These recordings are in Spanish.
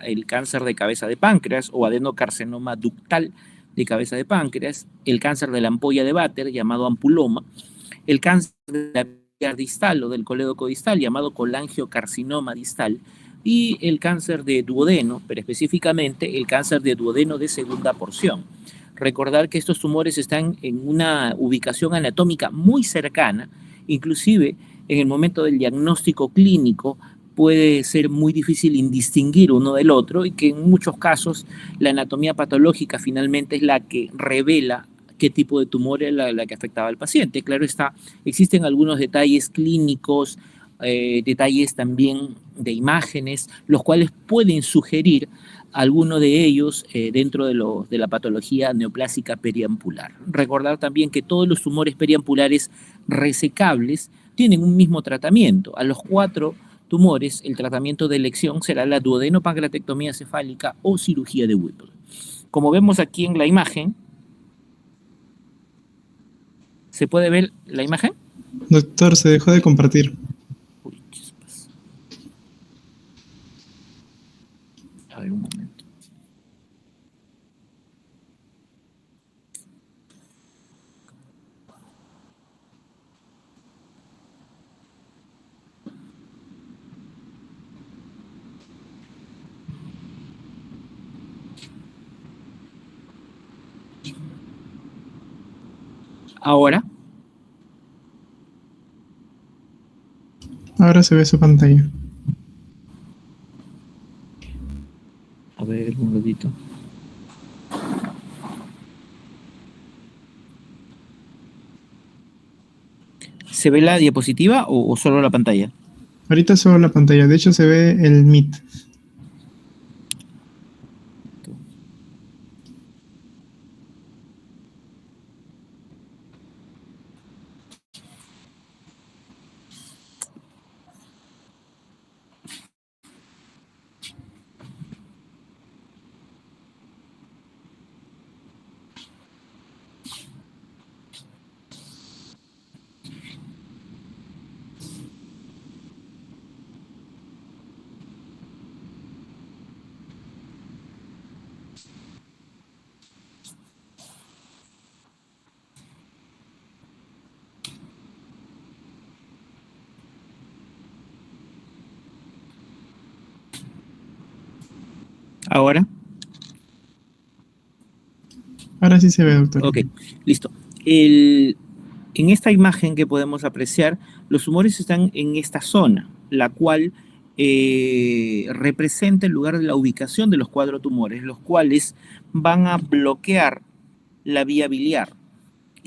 el cáncer de cabeza de páncreas o adenocarcinoma ductal de cabeza de páncreas, el cáncer de la ampolla de Vater, llamado ampuloma, el cáncer de la vía distal o del colédoco distal, llamado colangiocarcinoma distal, y el cáncer de duodeno, pero específicamente el cáncer de duodeno de segunda porción. Recordar que estos tumores están en una ubicación anatómica muy cercana, inclusive en el momento del diagnóstico clínico puede ser muy difícil indistinguir uno del otro y que en muchos casos la anatomía patológica finalmente es la que revela qué tipo de tumor era la que afectaba al paciente. Claro está, existen algunos detalles clínicos, detalles también de imágenes, los cuales pueden sugerir alguno de ellos dentro de la patología neoplásica periampular. Recordar también que todos los tumores periampulares resecables tienen un mismo tratamiento. A los 4 tumores, el tratamiento de elección será la duodenopancreatectomía cefálica o cirugía de Whipple. Como vemos aquí en la imagen, ¿se puede ver la imagen? Doctor, se dejó de compartir. Uy, chispas. A ver, un momento. Ahora. Ahora se ve su pantalla. A ver, un ratito. ¿Se ve la diapositiva o solo la pantalla? Ahorita solo la pantalla, de hecho se ve el Meet. ¿Ahora? Ahora sí se ve, doctor. Ok, listo. En esta imagen que podemos apreciar, los tumores están en esta zona, la cual representa el lugar de la ubicación de los 4 tumores, los cuales van a bloquear la vía biliar.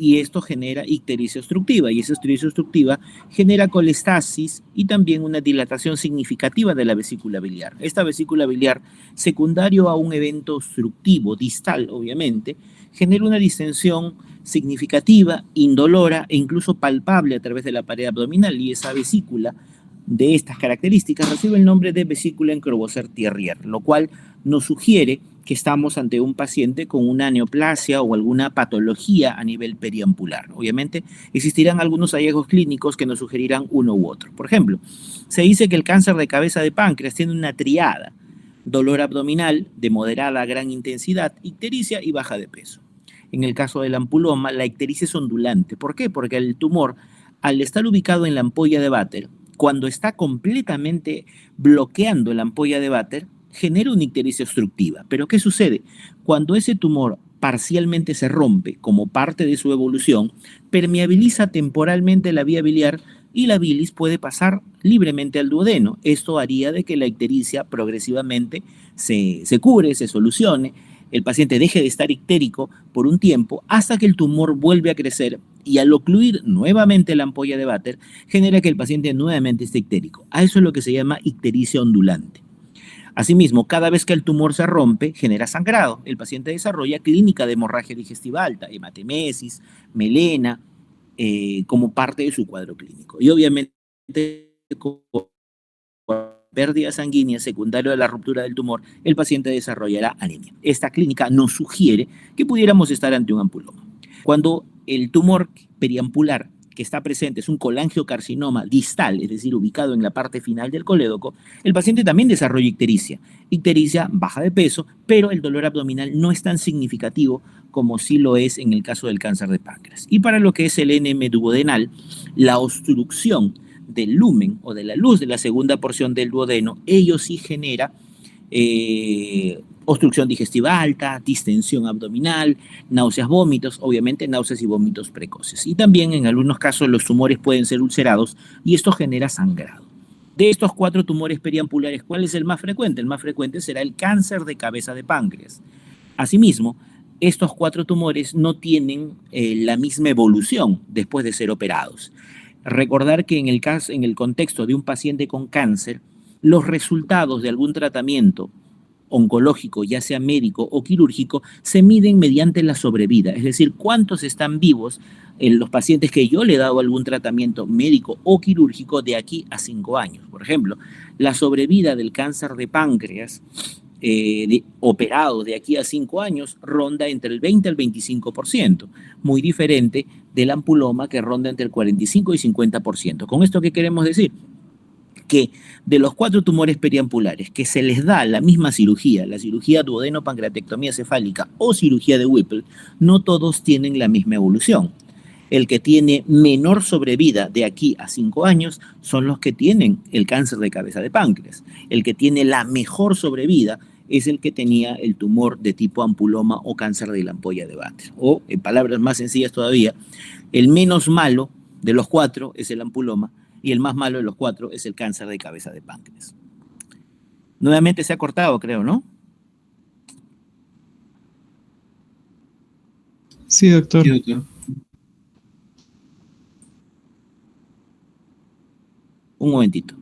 Y esto genera ictericia obstructiva, y esa ictericia obstructiva genera colestasis y también una dilatación significativa de la vesícula biliar. Esta vesícula biliar, secundario a un evento obstructivo, distal obviamente, genera una distensión significativa, indolora e incluso palpable a través de la pared abdominal, y esa vesícula de estas características recibe el nombre de vesícula Encorbosser-Thierrier, lo cual nos sugiere que estamos ante un paciente con una neoplasia o alguna patología a nivel periampular. Obviamente existirán algunos hallazgos clínicos que nos sugerirán uno u otro. Por ejemplo, se dice que el cáncer de cabeza de páncreas tiene una triada: dolor abdominal de moderada a gran intensidad, ictericia y baja de peso. En el caso del ampuloma, la ictericia es ondulante. ¿Por qué? Porque el tumor, al estar ubicado en la ampolla de Vater, cuando está completamente bloqueando la ampolla de Vater, genera una ictericia obstructiva. Pero ¿qué sucede? Cuando ese tumor parcialmente se rompe como parte de su evolución, permeabiliza temporalmente la vía biliar y la bilis puede pasar libremente al duodeno. Esto haría de que la ictericia progresivamente se cure, se solucione, el paciente deje de estar ictérico por un tiempo hasta que el tumor vuelve a crecer, y al ocluir nuevamente la ampolla de Vater genera que el paciente nuevamente esté ictérico. A eso es lo que se llama ictericia ondulante. Asimismo, cada vez que el tumor se rompe, genera sangrado. El paciente desarrolla clínica de hemorragia digestiva alta, hematemesis, melena, como parte de su cuadro clínico. Y obviamente, con pérdida sanguínea secundaria a la ruptura del tumor, el paciente desarrollará anemia. Esta clínica nos sugiere que pudiéramos estar ante un ampuloma. Cuando el tumor periampular que está presente es un colangiocarcinoma distal, es decir, ubicado en la parte final del colédoco, el paciente también desarrolla ictericia. Ictericia baja de peso, pero el dolor abdominal no es tan significativo como sí lo es en el caso del cáncer de páncreas. Y para lo que es el NM duodenal, la obstrucción del lumen o de la luz de la segunda porción del duodeno, ello sí genera obstrucción digestiva alta, distensión abdominal, náuseas, vómitos, obviamente náuseas y vómitos precoces. Y también en algunos casos los tumores pueden ser ulcerados y esto genera sangrado. De estos 4 tumores periampulares, ¿cuál es el más frecuente? El más frecuente será el cáncer de cabeza de páncreas. Asimismo, estos 4 tumores no tienen la misma evolución después de ser operados. Recordar que en el contexto de un paciente con cáncer, los resultados de algún tratamiento oncológico, ya sea médico o quirúrgico, se miden mediante la sobrevida, es decir, cuántos están vivos en los pacientes que yo le he dado algún tratamiento médico o quirúrgico de aquí a 5 años. Por ejemplo, la sobrevida del cáncer de páncreas operado de aquí a 5 años ronda entre el 20 al 25%, muy diferente del ampuloma que ronda entre el 45 y 50%. ¿Con esto qué queremos decir? Que de los 4 tumores periampulares que se les da la misma cirugía, la cirugía duodeno-pancreatectomía cefálica o cirugía de Whipple, no todos tienen la misma evolución. El que tiene menor sobrevida de aquí a 5 años son los que tienen el cáncer de cabeza de páncreas. El que tiene la mejor sobrevida es el que tenía el tumor de tipo ampuloma o cáncer de la ampolla de Batten. O, en palabras más sencillas todavía, el menos malo de los 4 es el ampuloma y el más malo de los 4 es el cáncer de cabeza de páncreas. Nuevamente se ha cortado, creo, ¿no? Sí, doctor. Sí, doctor. Un momentito.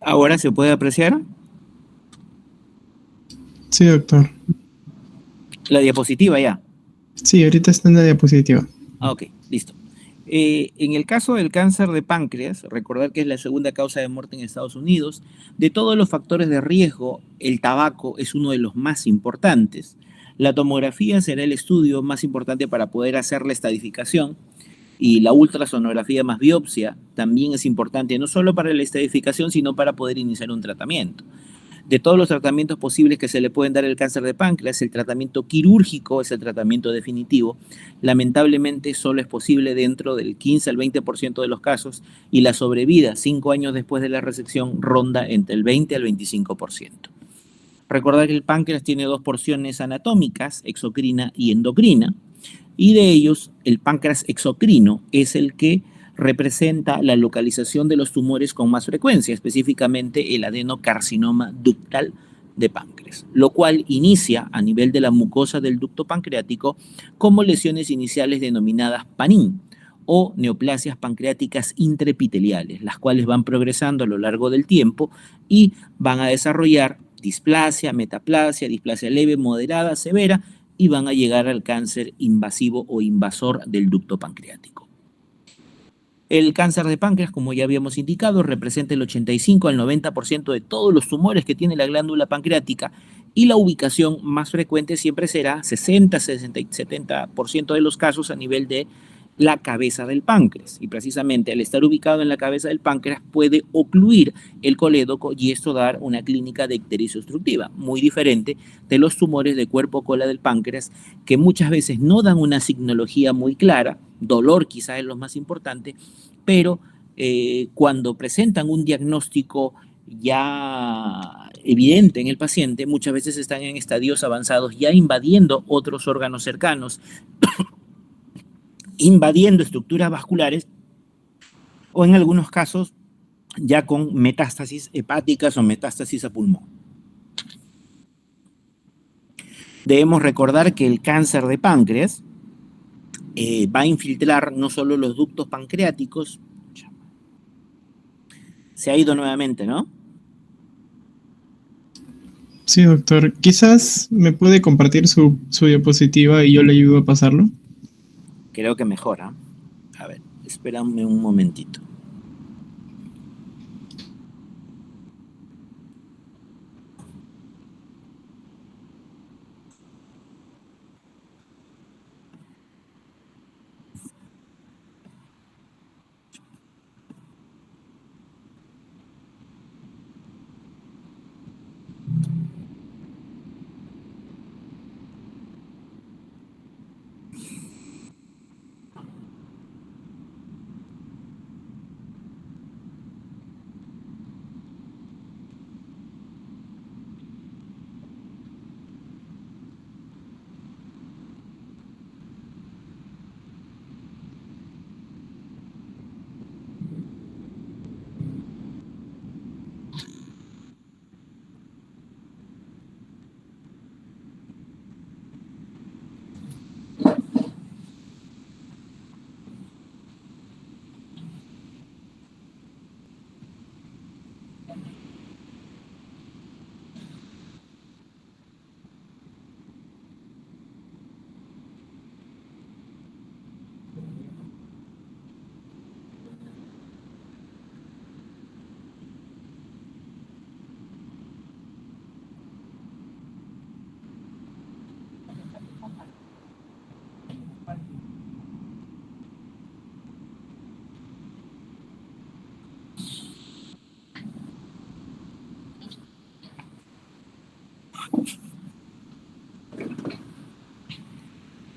¿Ahora se puede apreciar? Sí, doctor. La diapositiva ya. Sí, ahorita está en la diapositiva. Ah, ok, listo. En el caso del cáncer de páncreas, recordar que es la segunda causa de muerte en Estados Unidos, de todos los factores de riesgo, el tabaco es uno de los más importantes. La tomografía será el estudio más importante para poder hacer la estadificación y la ultrasonografía más biopsia también es importante, no solo para la estadificación, sino para poder iniciar un tratamiento. De todos los tratamientos posibles que se le pueden dar al cáncer de páncreas, el tratamiento quirúrgico es el tratamiento definitivo. Lamentablemente solo es posible dentro del 15 al 20% de los casos y la sobrevida 5 años después de la resección ronda entre el 20 al 25%. Recordar que el páncreas tiene dos porciones anatómicas, exocrina y endocrina, y de ellos el páncreas exocrino es el que representa la localización de los tumores con más frecuencia, específicamente el adenocarcinoma ductal de páncreas, lo cual inicia a nivel de la mucosa del ducto pancreático como lesiones iniciales denominadas PANIN o neoplasias pancreáticas intraepiteliales, las cuales van progresando a lo largo del tiempo y van a desarrollar displasia, metaplasia, displasia leve, moderada, severa, y van a llegar al cáncer invasivo o invasor del ducto pancreático. El cáncer de páncreas, como ya habíamos indicado, representa el 85 al 90% de todos los tumores que tiene la glándula pancreática y la ubicación más frecuente siempre será 60, 60 y 70% de los casos a nivel de la cabeza del páncreas. Y precisamente al estar ubicado en la cabeza del páncreas puede ocluir el colédoco y esto dar una clínica de ictericia obstructiva, muy diferente de los tumores de cuerpo cola del páncreas que muchas veces no dan una signología muy clara, dolor quizás es lo más importante, pero cuando presentan un diagnóstico ya evidente en el paciente, muchas veces están en estadios avanzados, ya invadiendo otros órganos cercanos, invadiendo estructuras vasculares o en algunos casos ya con metástasis hepáticas o metástasis a pulmón. Debemos recordar que el cáncer de páncreas va a infiltrar no solo los ductos pancreáticos, se ha ido nuevamente, ¿no? Sí, doctor. Quizás me puede compartir su diapositiva y yo le ayudo a pasarlo. Creo que mejora. A ver, espérame un momentito.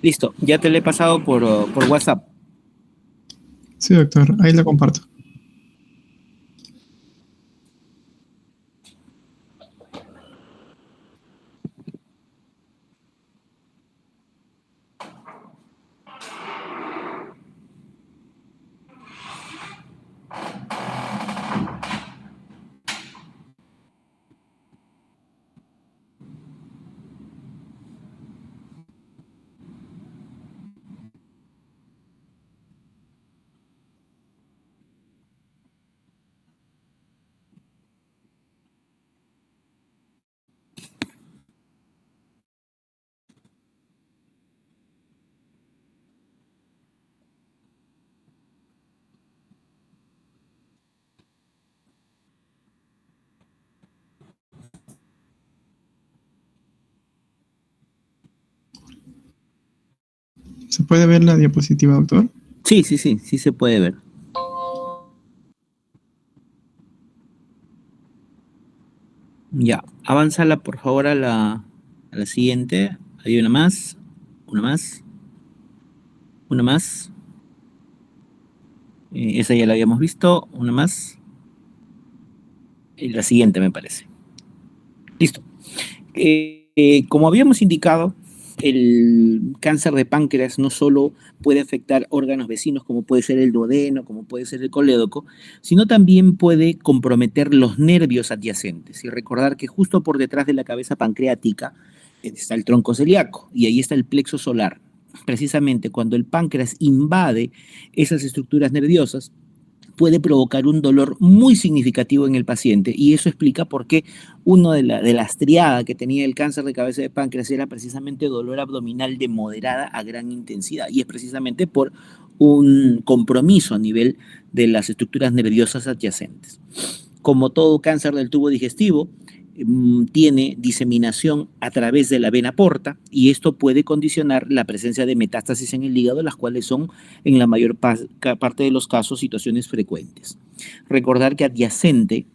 Listo, ya te lo he pasado por WhatsApp. Sí, doctor. Ahí la comparto. ¿Se puede ver la diapositiva, doctor? Sí, sí, sí, sí se puede ver. Ya, avánzala por favor a la siguiente. Hay una más, una más, una más. Esa ya la habíamos visto, una más. Y la siguiente me parece. Listo. Como habíamos indicado, el cáncer de páncreas no solo puede afectar órganos vecinos como puede ser el duodeno, como puede ser el colédoco, sino también puede comprometer los nervios adyacentes. Y recordar que justo por detrás de la cabeza pancreática está el tronco celíaco y ahí está el plexo solar. Precisamente cuando el páncreas invade esas estructuras nerviosas, puede provocar un dolor muy significativo en el paciente y eso explica por qué uno de las triadas que tenía el cáncer de cabeza de páncreas era precisamente dolor abdominal de moderada a gran intensidad y es precisamente por un compromiso a nivel de las estructuras nerviosas adyacentes. Como todo cáncer del tubo digestivo, tiene diseminación a través de la vena porta y esto puede condicionar la presencia de metástasis en el hígado, las cuales son en la mayor parte de los casos situaciones frecuentes. Recordar que adyacente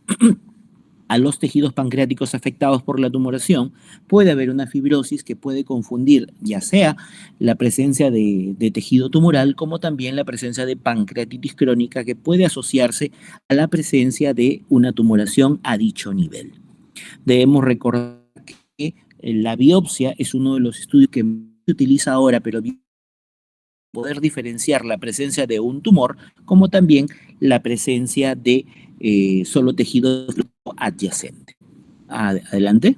a los tejidos pancreáticos afectados por la tumoración puede haber una fibrosis que puede confundir ya sea la presencia de tejido tumoral como también la presencia de pancreatitis crónica que puede asociarse a la presencia de una tumoración a dicho nivel. Debemos recordar que la biopsia es uno de los estudios que se utiliza ahora, pero poder diferenciar la presencia de un tumor como también la presencia de solo tejido adyacente. Adelante.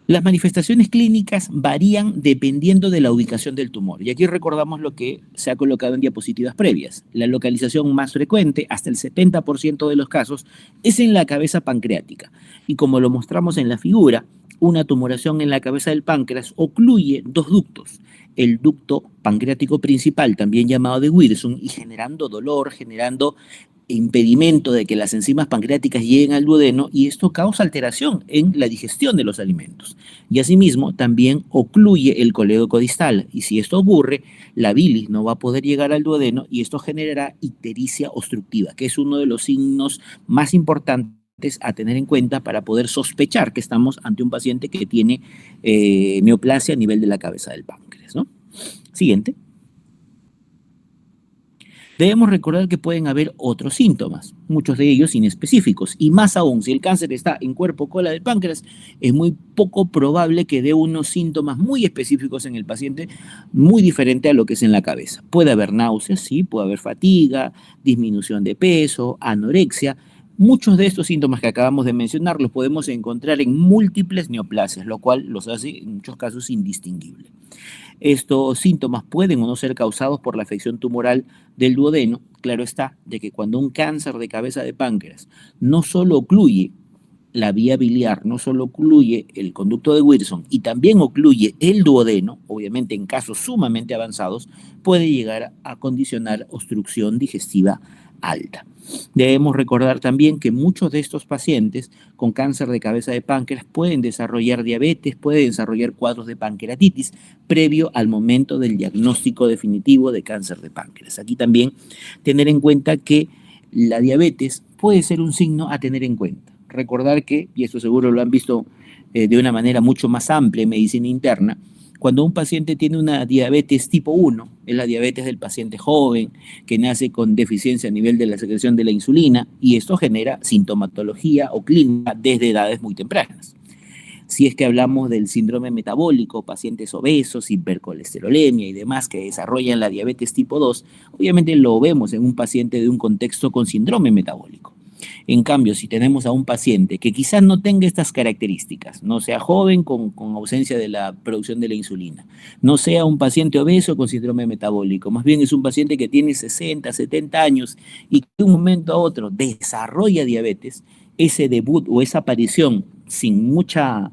Las manifestaciones clínicas varían dependiendo de la ubicación del tumor. Y aquí recordamos lo que se ha colocado en diapositivas previas. La localización más frecuente, hasta el 70% de los casos, es en la cabeza pancreática. Y como lo mostramos en la figura, una tumoración en la cabeza del páncreas ocluye dos ductos. El ducto pancreático principal, también llamado de Wilson, y generando dolor, generando impedimento de que las enzimas pancreáticas lleguen al duodeno y esto causa alteración en la digestión de los alimentos. Y asimismo también ocluye el colédoco distal y si esto ocurre, la bilis no va a poder llegar al duodeno y esto generará ictericia obstructiva, que es uno de los signos más importantes a tener en cuenta para poder sospechar que estamos ante un paciente que tiene neoplasia a nivel de la cabeza del páncreas, ¿no? Siguiente. Debemos recordar que pueden haber otros síntomas, muchos de ellos inespecíficos, y más aún, si el cáncer está en cuerpo cola del páncreas, es muy poco probable que dé unos síntomas muy específicos en el paciente, muy diferente a lo que es en la cabeza. Puede haber náuseas, sí, puede haber fatiga, disminución de peso, anorexia. Muchos de estos síntomas que acabamos de mencionar los podemos encontrar en múltiples neoplasias, lo cual los hace en muchos casos indistinguibles. Estos síntomas pueden o no ser causados por la afección tumoral del duodeno. Claro está, de que cuando un cáncer de cabeza de páncreas no solo ocluye la vía biliar, no solo ocluye el conducto de Wilson y también ocluye el duodeno, obviamente en casos sumamente avanzados, puede llegar a condicionar obstrucción digestiva alta. Debemos recordar también que muchos de estos pacientes con cáncer de cabeza de páncreas pueden desarrollar diabetes, pueden desarrollar cuadros de pancreatitis previo al momento del diagnóstico definitivo de cáncer de páncreas. Aquí también tener en cuenta que la diabetes puede ser un signo a tener en cuenta. Recordar que, y esto seguro lo han visto de una manera mucho más amplia en medicina interna, cuando un paciente tiene una diabetes tipo 1, es la diabetes del paciente joven que nace con deficiencia a nivel de la secreción de la insulina y esto genera sintomatología o clínica desde edades muy tempranas. Si es que hablamos del síndrome metabólico, pacientes obesos, hipercolesterolemia y demás que desarrollan la diabetes tipo 2, obviamente lo vemos en un paciente de un contexto con síndrome metabólico. En cambio, si tenemos a un paciente que quizás no tenga estas características, no sea joven con ausencia de la producción de la insulina, no sea un paciente obeso con síndrome metabólico, más bien es un paciente que tiene 60, 70 años y que de un momento a otro desarrolla diabetes, ese debut o esa aparición sin mucha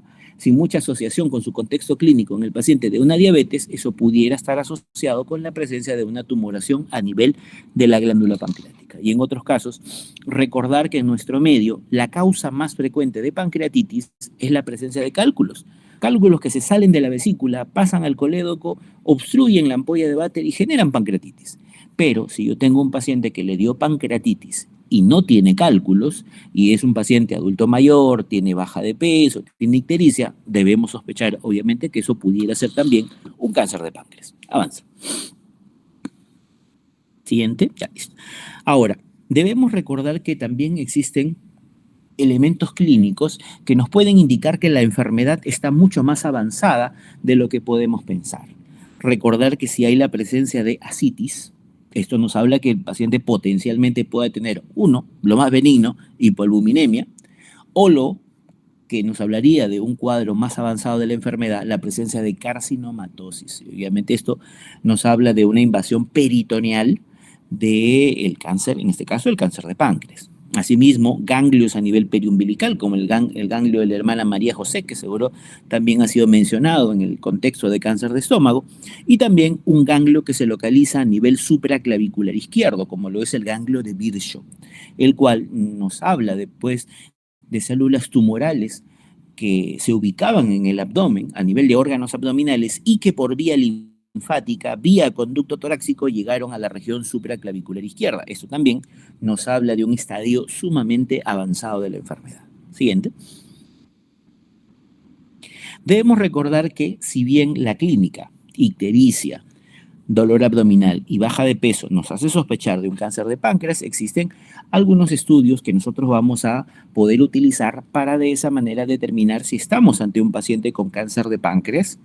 asociación con su contexto clínico en el paciente de una diabetes, eso pudiera estar asociado con la presencia de una tumoración a nivel de la glándula pancreática. Y en otros casos, recordar que en nuestro medio la causa más frecuente de pancreatitis es la presencia de cálculos. Cálculos que se salen de la vesícula, pasan al colédoco, obstruyen la ampolla de Vater y generan pancreatitis. Pero si yo tengo un paciente que le dio pancreatitis y no tiene cálculos, y es un paciente adulto mayor, tiene baja de peso, tiene ictericia, debemos sospechar, obviamente, que eso pudiera ser también un cáncer de páncreas. Avanza. Siguiente, ya listo. Ahora, debemos recordar que también existen elementos clínicos que nos pueden indicar que la enfermedad está mucho más avanzada de lo que podemos pensar. Recordar que si hay la presencia de ascitis, esto nos habla que el paciente potencialmente puede tener, uno, lo más benigno, hipoalbuminemia, o lo que nos hablaría de un cuadro más avanzado de la enfermedad, la presencia de carcinomatosis. Obviamente esto nos habla de una invasión peritoneal del cáncer, en este caso el cáncer de páncreas. Asimismo, ganglios a nivel periumbilical, como el ganglio de la hermana María José, que seguro también ha sido mencionado en el contexto de cáncer de estómago, y también un ganglio que se localiza a nivel supraclavicular izquierdo, como lo es el ganglio de Virchow, el cual nos habla después de células tumorales que se ubicaban en el abdomen a nivel de órganos abdominales y que por vía linfática, vía conducto torácico, llegaron a la región supraclavicular izquierda. Esto también nos habla de un estadio sumamente avanzado de la enfermedad. Siguiente. Debemos recordar que si bien la clínica, ictericia, dolor abdominal y baja de peso nos hace sospechar de un cáncer de páncreas, existen algunos estudios que nosotros vamos a poder utilizar para de esa manera determinar si estamos ante un paciente con cáncer de páncreas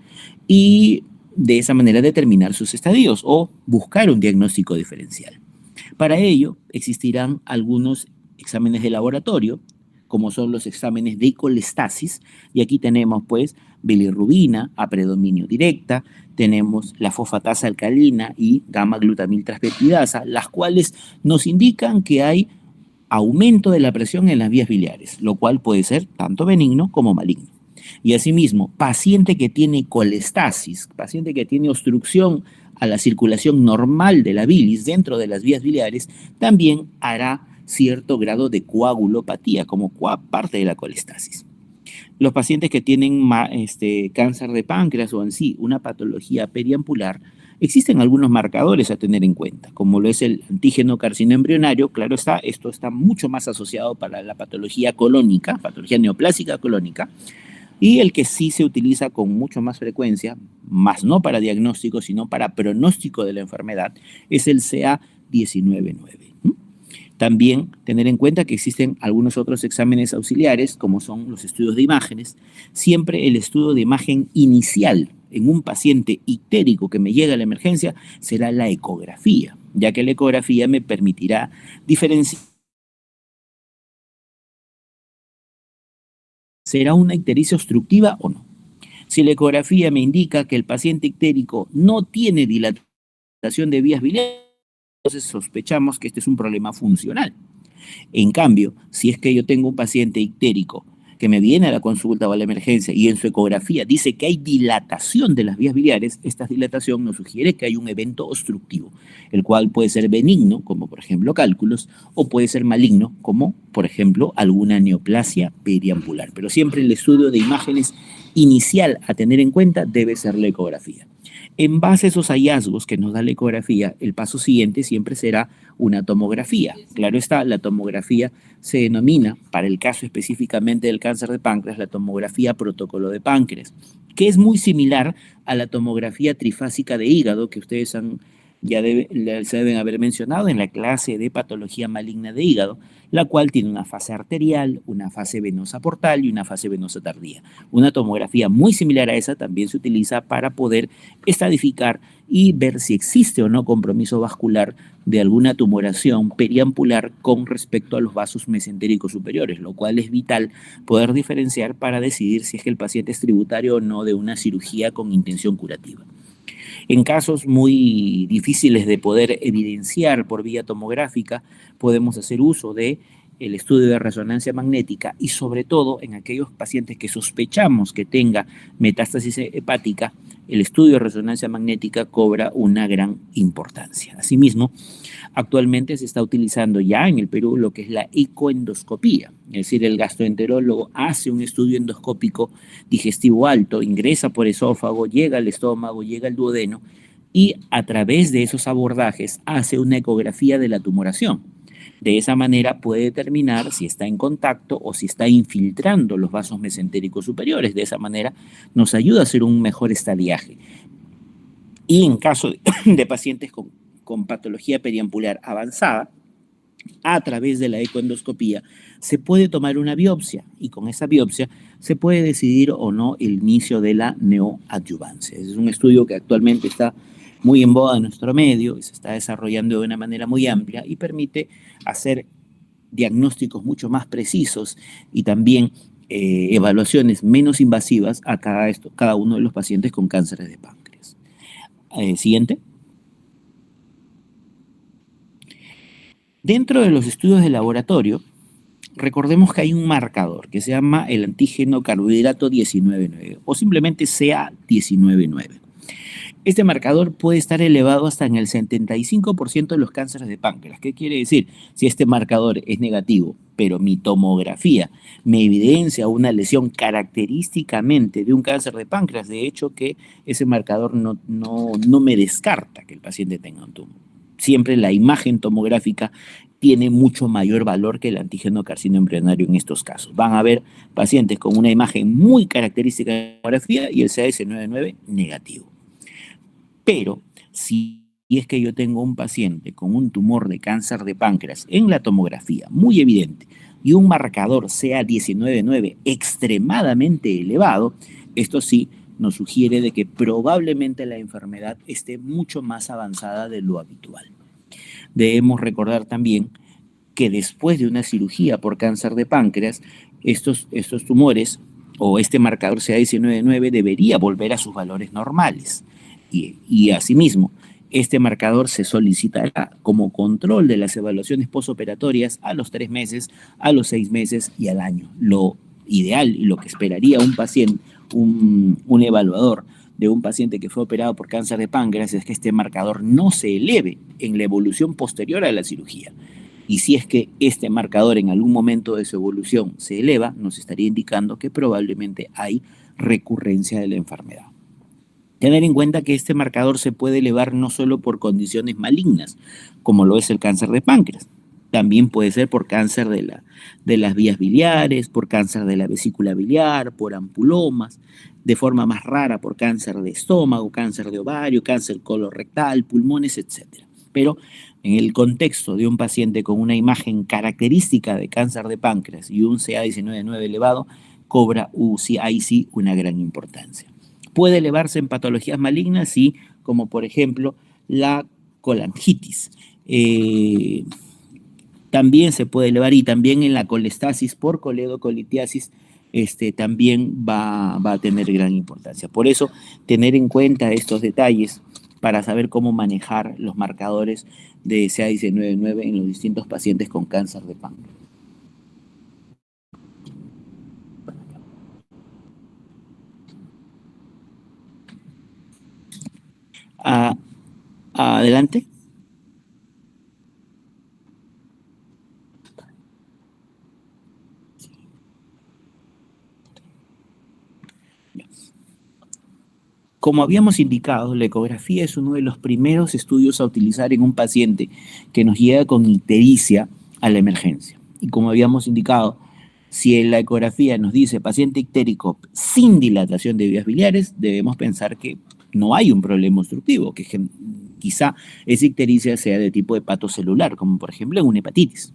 y de esa manera determinar sus estadios o buscar un diagnóstico diferencial. Para ello existirán algunos exámenes de laboratorio, como son los exámenes de colestasis, y aquí tenemos pues bilirrubina a predominio directa, tenemos la fosfatasa alcalina y gamma-glutamil transpeptidasa, las cuales nos indican que hay aumento de la presión en las vías biliares, lo cual puede ser tanto benigno como maligno. Y asimismo, paciente que tiene colestasis, paciente que tiene obstrucción a la circulación normal de la bilis dentro de las vías biliares, también hará cierto grado de coagulopatía como parte de la colestasis. Los pacientes que tienen cáncer de páncreas o en sí una patología periampular, existen algunos marcadores a tener en cuenta, como lo es el antígeno carcinoembrionario. Claro está, esto está mucho más asociado para la patología colónica, patología neoplásica colónica, y el que sí se utiliza con mucho más frecuencia, más no para diagnóstico, sino para pronóstico de la enfermedad, es el CA19-9. También tener en cuenta que existen algunos otros exámenes auxiliares, como son los estudios de imágenes. Siempre el estudio de imagen inicial en un paciente ictérico que me llega a la emergencia será la ecografía, ya que la ecografía me permitirá diferenciar ¿será una ictericia obstructiva o no? Si la ecografía me indica que el paciente ictérico no tiene dilatación de vías biliares, entonces sospechamos que este es un problema funcional. En cambio, si es que yo tengo un paciente ictérico que me viene a la consulta o a la emergencia y en su ecografía dice que hay dilatación de las vías biliares, esta dilatación nos sugiere que hay un evento obstructivo, el cual puede ser benigno, como por ejemplo cálculos, o puede ser maligno, como por ejemplo alguna neoplasia periampular. Pero siempre el estudio de imágenes inicial a tener en cuenta debe ser la ecografía. En base a esos hallazgos que nos da la ecografía, el paso siguiente siempre será una tomografía. Claro está, la tomografía se denomina, para el caso específicamente del cáncer de páncreas, la tomografía protocolo de páncreas, que es muy similar a la tomografía trifásica de hígado que ustedes se deben haber mencionado en la clase de patología maligna de hígado, la cual tiene una fase arterial, una fase venosa portal y una fase venosa tardía. Una tomografía muy similar a esa también se utiliza para poder estadificar y ver si existe o no compromiso vascular de alguna tumoración periampular con respecto a los vasos mesentéricos superiores, lo cual es vital poder diferenciar para decidir si es que el paciente es tributario o no de una cirugía con intención curativa. En casos muy difíciles de poder evidenciar por vía tomográfica, podemos hacer uso de el estudio de resonancia magnética y sobre todo en aquellos pacientes que sospechamos que tenga metástasis hepática, el estudio de resonancia magnética cobra una gran importancia. Asimismo, actualmente se está utilizando ya en el Perú lo que es la ecoendoscopía, es decir, el gastroenterólogo hace un estudio endoscópico digestivo alto, ingresa por esófago, llega al estómago, llega al duodeno y a través de esos abordajes hace una ecografía de la tumoración. De esa manera puede determinar si está en contacto o si está infiltrando los vasos mesentéricos superiores. De esa manera nos ayuda a hacer un mejor estadiaje. Y en caso de pacientes con patología periampular avanzada, a través de la ecoendoscopía se puede tomar una biopsia y con esa biopsia se puede decidir o no el inicio de la neoadyuvancia. Es un estudio que actualmente está muy en boga en nuestro medio y se está desarrollando de una manera muy amplia y permite hacer diagnósticos mucho más precisos y también evaluaciones menos invasivas a cada uno de los pacientes con cánceres de páncreas. Siguiente. Dentro de los estudios de laboratorio, recordemos que hay un marcador que se llama el antígeno carbohidrato 19,9 o simplemente CA19,9. Este marcador puede estar elevado hasta en el 75% de los cánceres de páncreas. ¿Qué quiere decir? Si este marcador es negativo, pero mi tomografía me evidencia una lesión característicamente de un cáncer de páncreas, de hecho que ese marcador no me descarta que el paciente tenga un tumor. Siempre la imagen tomográfica tiene mucho mayor valor que el antígeno carcino embrionario en estos casos. Van a haber pacientes con una imagen muy característica de la tomografía y el CA19,9 negativo. Pero si es que yo tengo un paciente con un tumor de cáncer de páncreas en la tomografía muy evidente y un marcador CA19,9 extremadamente elevado, esto sí nos sugiere de que probablemente la enfermedad esté mucho más avanzada de lo habitual. Debemos recordar también que después de una cirugía por cáncer de páncreas, estos tumores o este marcador CA19,9 debería volver a sus valores normales. Y asimismo, este marcador se solicitará como control de las evaluaciones postoperatorias a los 3 meses, a los 6 meses y al año. Lo ideal y lo que esperaría un paciente, un evaluador de un paciente que fue operado por cáncer de páncreas es que este marcador no se eleve en la evolución posterior a la cirugía. Y si es que este marcador en algún momento de su evolución se eleva, nos estaría indicando que probablemente hay recurrencia de la enfermedad. Tener en cuenta que este marcador se puede elevar no solo por condiciones malignas, como lo es el cáncer de páncreas, también puede ser por cáncer de las vías biliares, por cáncer de la vesícula biliar, por ampulomas, de forma más rara por cáncer de estómago, cáncer de ovario, cáncer colorectal, pulmones, etc. Pero en el contexto de un paciente con una imagen característica de cáncer de páncreas y un CA19,9 elevado, cobra ahí sí una gran importancia. Puede elevarse en patologías malignas, sí, como por ejemplo la colangitis. También se puede elevar y también en la colestasis por coledocolitiasis también va a tener gran importancia. Por eso, tener en cuenta estos detalles para saber cómo manejar los marcadores de CA19,9 en los distintos pacientes con cáncer de páncreas. Adelante. Como habíamos indicado, la ecografía es uno de los primeros estudios a utilizar en un paciente que nos llega con ictericia a la emergencia. Y como habíamos indicado, si en la ecografía nos dice paciente ictérico sin dilatación de vías biliares, debemos pensar que no hay un problema obstructivo, que quizá esa ictericia sea de tipo hepatocelular, como por ejemplo en una hepatitis.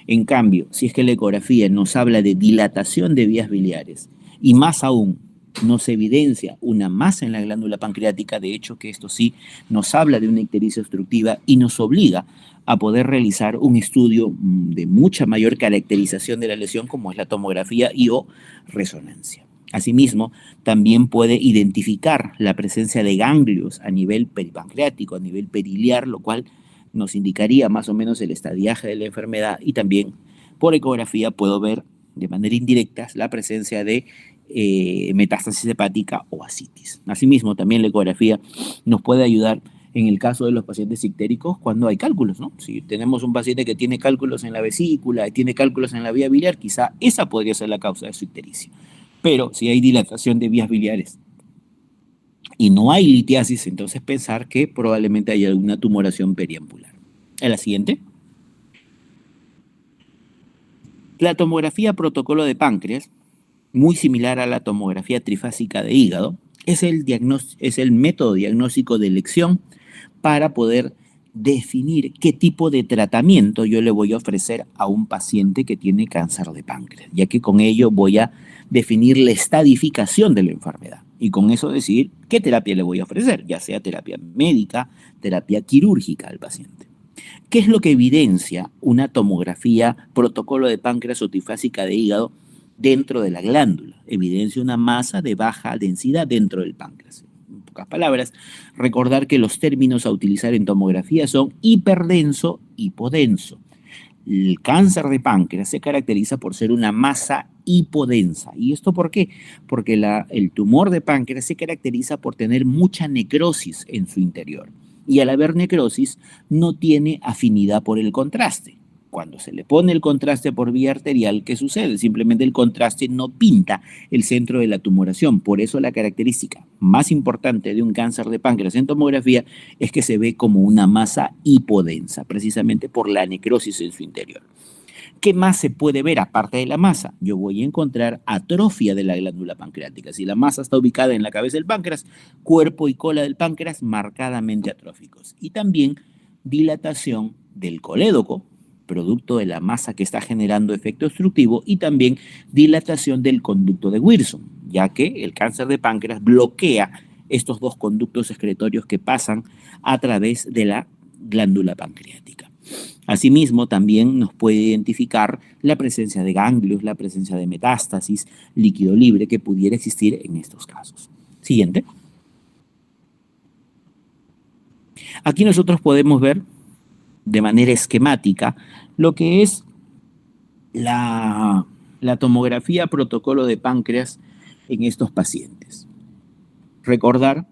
En cambio, si es que la ecografía nos habla de dilatación de vías biliares y más aún nos evidencia una masa en la glándula pancreática, de hecho que esto sí nos habla de una ictericia obstructiva y nos obliga a poder realizar un estudio de mucha mayor caracterización de la lesión como es la tomografía y o resonancia. Asimismo, también puede identificar la presencia de ganglios a nivel peripancreático, a nivel periliar, lo cual nos indicaría más o menos el estadiaje de la enfermedad y también por ecografía puedo ver de manera indirecta la presencia de metástasis hepática o ascitis. Asimismo, también la ecografía nos puede ayudar en el caso de los pacientes ictéricos cuando hay cálculos, ¿no? Si tenemos un paciente que tiene cálculos en la vesícula, tiene cálculos en la vía biliar, quizá esa podría ser la causa de su ictericia. Pero si hay dilatación de vías biliares y no hay litiasis, entonces pensar que probablemente hay alguna tumoración periambular. ¿En la siguiente? La tomografía protocolo de páncreas, muy similar a la tomografía trifásica de hígado, es el método diagnóstico de elección para poder definir qué tipo de tratamiento yo le voy a ofrecer a un paciente que tiene cáncer de páncreas, ya que con ello voy a definir la estadificación de la enfermedad y con eso decidir qué terapia le voy a ofrecer, ya sea terapia médica, terapia quirúrgica al paciente. ¿Qué es lo que evidencia una tomografía protocolo de páncreas o trifásica de hígado dentro de la glándula? Evidencia una masa de baja densidad dentro del páncreas. En pocas palabras, recordar que los términos a utilizar en tomografía son hiperdenso, hipodenso. El cáncer de páncreas se caracteriza por ser una masa hipodensa. ¿Y esto por qué? Porque el tumor de páncreas se caracteriza por tener mucha necrosis en su interior. Y al haber necrosis, no tiene afinidad por el contraste. Cuando se le pone el contraste por vía arterial, ¿qué sucede? Simplemente el contraste no pinta el centro de la tumoración. Por eso la característica más importante de un cáncer de páncreas en tomografía es que se ve como una masa hipodensa, precisamente por la necrosis en su interior. ¿Qué más se puede ver aparte de la masa? Yo voy a encontrar atrofia de la glándula pancreática. Si la masa está ubicada en la cabeza del páncreas, cuerpo y cola del páncreas marcadamente atróficos. Y también dilatación del colédoco, producto de la masa que está generando efecto obstructivo, y también dilatación del conducto de Wilson, ya que el cáncer de páncreas bloquea estos dos conductos excretorios que pasan a través de la glándula pancreática. Asimismo, también nos puede identificar la presencia de ganglios, la presencia de metástasis, líquido libre que pudiera existir en estos casos. Siguiente. Aquí nosotros podemos ver de manera esquemática lo que es la tomografía protocolo de páncreas en estos pacientes. Recordar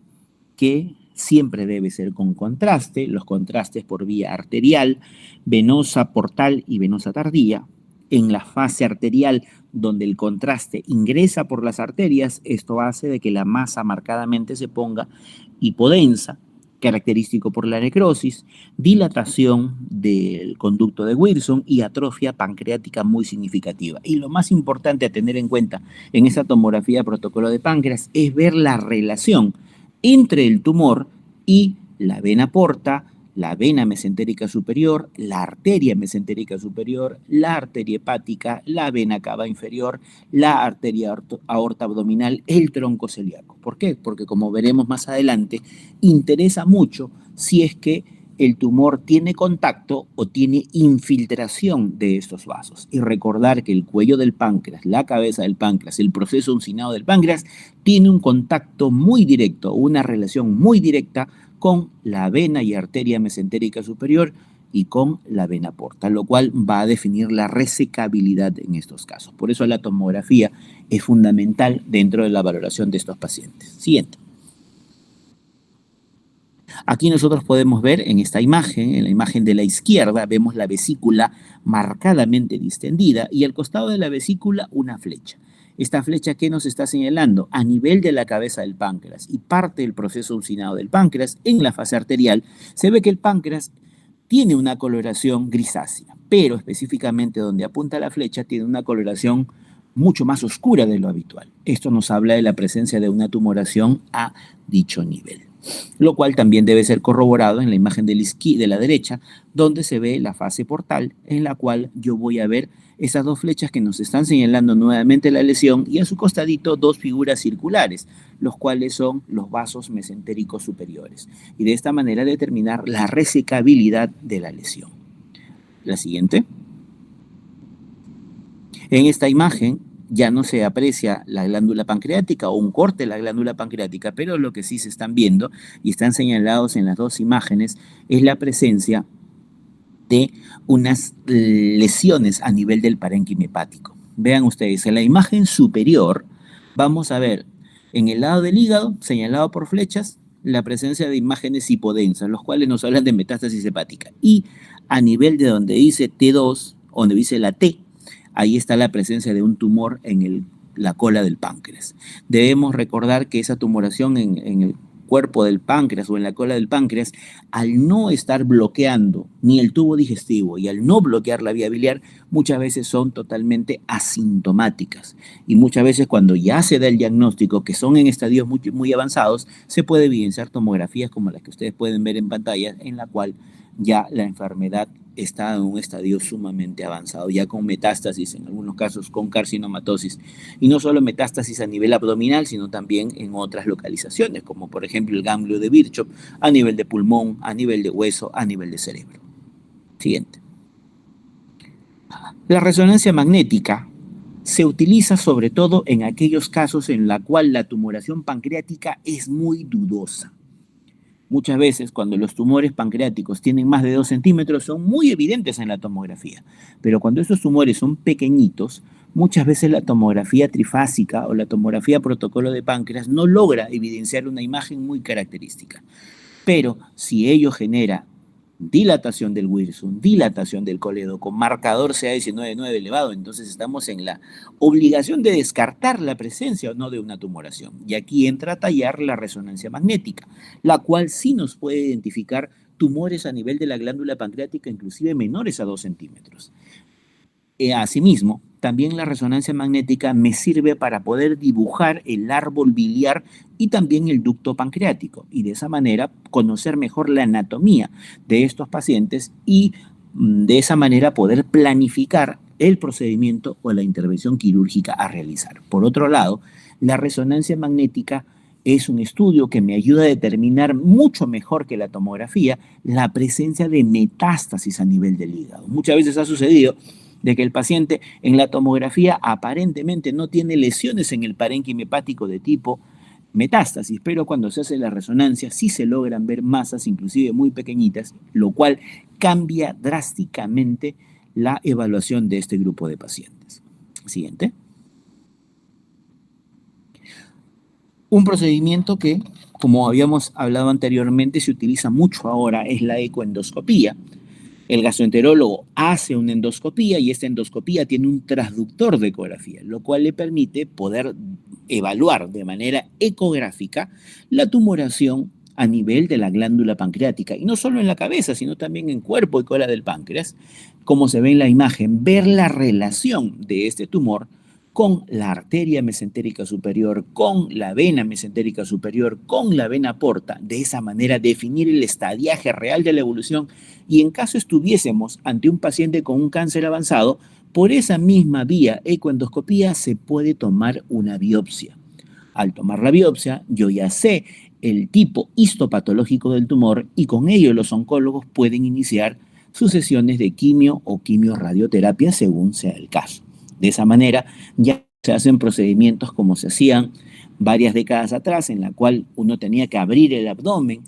que siempre debe ser con contraste, los contrastes por vía arterial, venosa, portal y venosa tardía. En la fase arterial, donde el contraste ingresa por las arterias, esto hace de que la masa marcadamente se ponga hipodensa, característico por la necrosis, dilatación del conducto de Wilson y atrofia pancreática muy significativa. Y lo más importante a tener en cuenta en esa tomografía de protocolo de páncreas es ver la relación entre el tumor y la vena porta, la vena mesentérica superior, la arteria mesentérica superior, la arteria hepática, la vena cava inferior, la arteria aorta abdominal, el tronco celíaco. ¿Por qué? Porque como veremos más adelante, interesa mucho si es que el tumor tiene contacto o tiene infiltración de estos vasos. Y recordar que el cuello del páncreas, la cabeza del páncreas, el proceso uncinado del páncreas, tiene un contacto muy directo, una relación muy directa con la vena y arteria mesentérica superior y con la vena porta, lo cual va a definir la resecabilidad en estos casos. Por eso la tomografía es fundamental dentro de la valoración de estos pacientes. Siguiente. Aquí nosotros podemos ver en esta imagen, en la imagen de la izquierda, vemos la vesícula marcadamente distendida y al costado de la vesícula una flecha. Esta flecha, ¿qué nos está señalando? A nivel de la cabeza del páncreas y parte del proceso uncinado del páncreas, en la fase arterial, se ve que el páncreas tiene una coloración grisácea, pero específicamente donde apunta la flecha tiene una coloración mucho más oscura de lo habitual. Esto nos habla de la presencia de una tumoración a dicho nivel, lo cual también debe ser corroborado en la imagen de la derecha, donde se ve la fase portal, en la cual yo voy a ver esas dos flechas que nos están señalando nuevamente la lesión y a su costadito dos figuras circulares, los cuales son los vasos mesentéricos superiores, y de esta manera determinar la resecabilidad de la lesión. La siguiente. En esta imagen ya no se aprecia la glándula pancreática o un corte de la glándula pancreática, pero lo que sí se están viendo y están señalados en las dos imágenes es la presencia de unas lesiones a nivel del parénquima hepático. Vean ustedes, en la imagen superior vamos a ver en el lado del hígado, señalado por flechas, la presencia de imágenes hipodensas, los cuales nos hablan de metástasis hepática. Y a nivel de donde dice T2, donde dice la T, ahí está la presencia de un tumor en la cola del páncreas. Debemos recordar que esa tumoración en el cuerpo del páncreas o en la cola del páncreas, al no estar bloqueando ni el tubo digestivo y al no bloquear la vía biliar, muchas veces son totalmente asintomáticas. Y muchas veces cuando ya se da el diagnóstico, que son en estadios muy, muy avanzados, se puede evidenciar tomografías como las que ustedes pueden ver en pantalla, en la cual ya la enfermedad está en un estadio sumamente avanzado, ya con metástasis, en algunos casos con carcinomatosis, y no solo metástasis a nivel abdominal, sino también en otras localizaciones, como por ejemplo el ganglio de Virchow, a nivel de pulmón, a nivel de hueso, a nivel de cerebro. Siguiente. La resonancia magnética se utiliza sobre todo en aquellos casos en la cual la tumoración pancreática es muy dudosa. Muchas veces cuando los tumores pancreáticos tienen más de 2 centímetros son muy evidentes en la tomografía, pero cuando estos tumores son pequeñitos, muchas veces la tomografía trifásica o la tomografía protocolo de páncreas no logra evidenciar una imagen muy característica. Pero si ello genera dilatación del Wilson, dilatación del colédoco, marcador CA19-9 elevado, entonces estamos en la obligación de descartar la presencia o no de una tumoración. Y aquí entra a tallar la resonancia magnética, la cual sí nos puede identificar tumores a nivel de la glándula pancreática, inclusive menores a 2 centímetros. Asimismo, también la resonancia magnética me sirve para poder dibujar el árbol biliar y también el ducto pancreático y de esa manera conocer mejor la anatomía de estos pacientes y de esa manera poder planificar el procedimiento o la intervención quirúrgica a realizar. Por otro lado, la resonancia magnética es un estudio que me ayuda a determinar mucho mejor que la tomografía la presencia de metástasis a nivel del hígado. Muchas veces ha sucedido de que el paciente en la tomografía aparentemente no tiene lesiones en el parénquima hepático de tipo metástasis, pero cuando se hace la resonancia sí se logran ver masas inclusive muy pequeñitas, lo cual cambia drásticamente la evaluación de este grupo de pacientes. Siguiente. Un procedimiento que, como habíamos hablado anteriormente, se utiliza mucho ahora es la ecoendoscopía. El gastroenterólogo hace una endoscopía y esta endoscopía tiene un transductor de ecografía, lo cual le permite poder evaluar de manera ecográfica la tumoración a nivel de la glándula pancreática, y no solo en la cabeza, sino también en cuerpo y cola del páncreas, como se ve en la imagen, ver la relación de este tumor con la arteria mesentérica superior, con la vena mesentérica superior, con la vena porta, de esa manera definir el estadiaje real de la evolución y en caso estuviésemos ante un paciente con un cáncer avanzado, por esa misma vía ecoendoscopía se puede tomar una biopsia. Al tomar la biopsia, yo ya sé el tipo histopatológico del tumor y con ello los oncólogos pueden iniciar sus sesiones de quimio o quimioradioterapia según sea el caso. De esa manera ya se hacen procedimientos como se hacían varias décadas atrás, en la cual uno tenía que abrir el abdomen,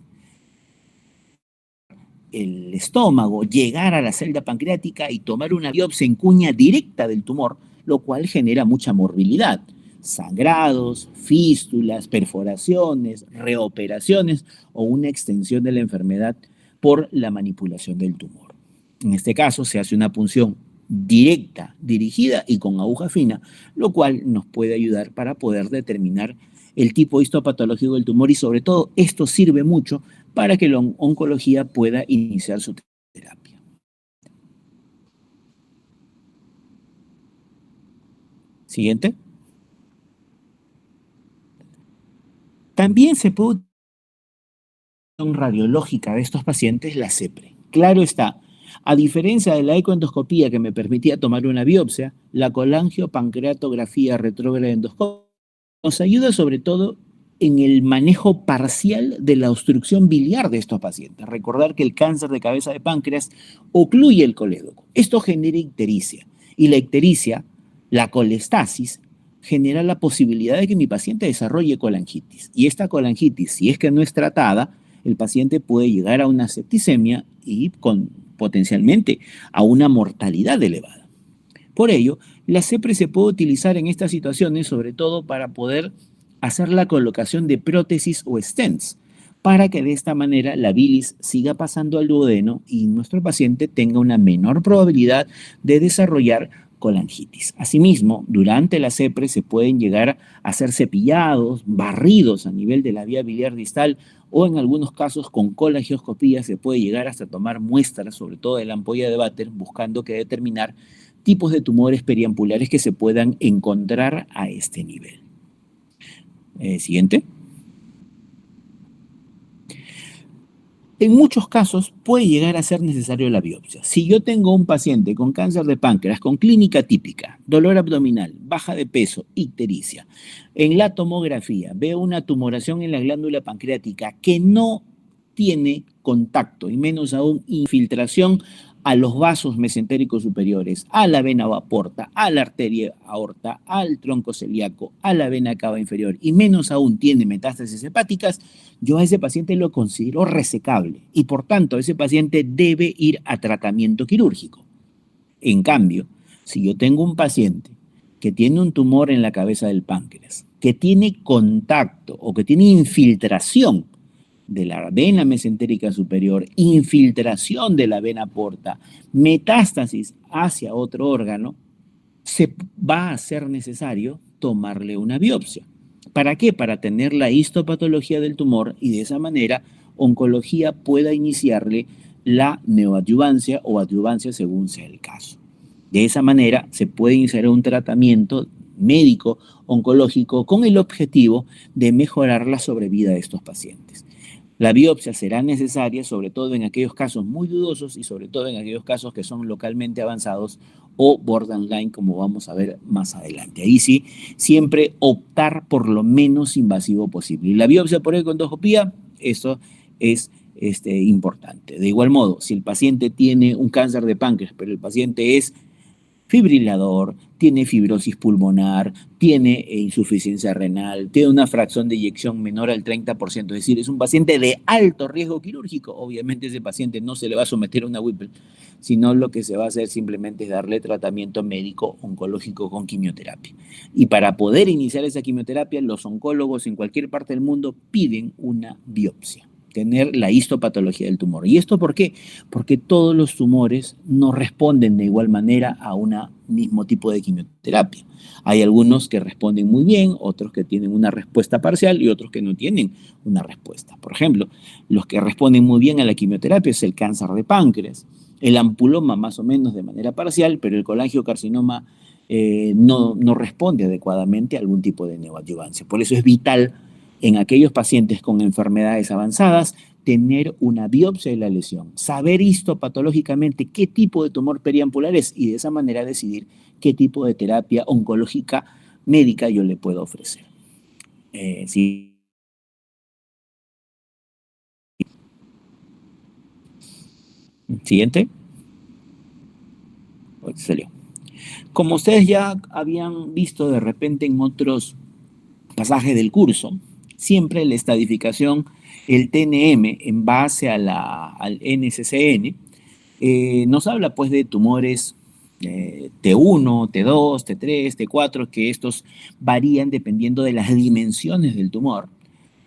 el estómago, llegar a la celda pancreática y tomar una biopsia en cuña directa del tumor, lo cual genera mucha morbilidad. Sangrados, fístulas, perforaciones, reoperaciones o una extensión de la enfermedad por la manipulación del tumor. En este caso se hace una punción directa, dirigida y con aguja fina, lo cual nos puede ayudar para poder determinar el tipo histopatológico del tumor y sobre todo esto sirve mucho para que la oncología pueda iniciar su terapia. Siguiente. También se puede utilizar radiológica de estos pacientes, la CEPRE. Claro está, a diferencia de la ecoendoscopía que me permitía tomar una biopsia, la colangiopancreatografía retrógrada endoscópica nos ayuda sobre todo en el manejo parcial de la obstrucción biliar de estos pacientes. Recordar que el cáncer de cabeza de páncreas ocluye el colédoco. Esto genera ictericia y la ictericia, la colestasis, genera la posibilidad de que mi paciente desarrolle colangitis. Y esta colangitis, si es que no es tratada, el paciente puede llegar a una septicemia y con potencialmente a una mortalidad elevada. Por ello, la CEPRE se puede utilizar en estas situaciones, sobre todo para poder hacer la colocación de prótesis o stents, para que de esta manera la bilis siga pasando al duodeno y nuestro paciente tenga una menor probabilidad de desarrollar colangitis. Asimismo, durante la CEPRE se pueden llegar a hacer cepillados, barridos a nivel de la vía biliar distal o en algunos casos con colangioscopía se puede llegar hasta tomar muestras, sobre todo de la ampolla de Vater, buscando que determinar tipos de tumores periampulares que se puedan encontrar a este nivel. Siguiente. En muchos casos puede llegar a ser necesario la biopsia. Si yo tengo un paciente con cáncer de páncreas, con clínica típica, dolor abdominal, baja de peso, ictericia, en la tomografía veo una tumoración en la glándula pancreática que no tiene contacto y menos aún infiltración a los vasos mesentéricos superiores, a la vena porta, a la arteria aorta, al tronco celíaco, a la vena cava inferior y menos aún tiene metástasis hepáticas, yo a ese paciente lo considero resecable y por tanto ese paciente debe ir a tratamiento quirúrgico. En cambio, si yo tengo un paciente que tiene un tumor en la cabeza del páncreas, que tiene contacto o que tiene infiltración de la vena mesentérica superior, infiltración de la vena porta, metástasis hacia otro órgano, se va a hacer necesario tomarle una biopsia. ¿Para qué? Para tener la histopatología del tumor y de esa manera oncología pueda iniciarle la neoadyuvancia o adyuvancia según sea el caso. De esa manera se puede iniciar un tratamiento médico oncológico con el objetivo de mejorar la sobrevida de estos pacientes. La biopsia será necesaria, sobre todo en aquellos casos muy dudosos y sobre todo en aquellos casos que son localmente avanzados o borderline, como vamos a ver más adelante. Ahí sí, siempre optar por lo menos invasivo posible. Y la biopsia por endoscopía, eso es importante. De igual modo, si el paciente tiene un cáncer de páncreas, pero el paciente es fibrilador, tiene fibrosis pulmonar, tiene insuficiencia renal, tiene una fracción de eyección menor al 30%, es decir, es un paciente de alto riesgo quirúrgico. Obviamente ese paciente no se le va a someter a una Whipple, sino lo que se va a hacer simplemente es darle tratamiento médico oncológico con quimioterapia. Y para poder iniciar esa quimioterapia, los oncólogos en cualquier parte del mundo piden una biopsia, tener la histopatología del tumor. ¿Y esto por qué? Porque todos los tumores no responden de igual manera a un mismo tipo de quimioterapia. Hay algunos que responden muy bien, otros que tienen una respuesta parcial y otros que no tienen una respuesta. Por ejemplo, los que responden muy bien a la quimioterapia es el cáncer de páncreas, el ampuloma más o menos de manera parcial, pero el colangiocarcinoma no responde adecuadamente a algún tipo de neoadyuvancia. Por eso es vital en aquellos pacientes con enfermedades avanzadas tener una biopsia de la lesión, saber histopatológicamente qué tipo de tumor periampular es y de esa manera decidir qué tipo de terapia oncológica médica yo le puedo ofrecer. Sí. Siguiente. Salió. Como ustedes ya habían visto de repente en otros pasajes del curso, siempre la estadificación, el TNM en base a al NCCN, nos habla pues de tumores T1, T2, T3, T4, que estos varían dependiendo de las dimensiones del tumor.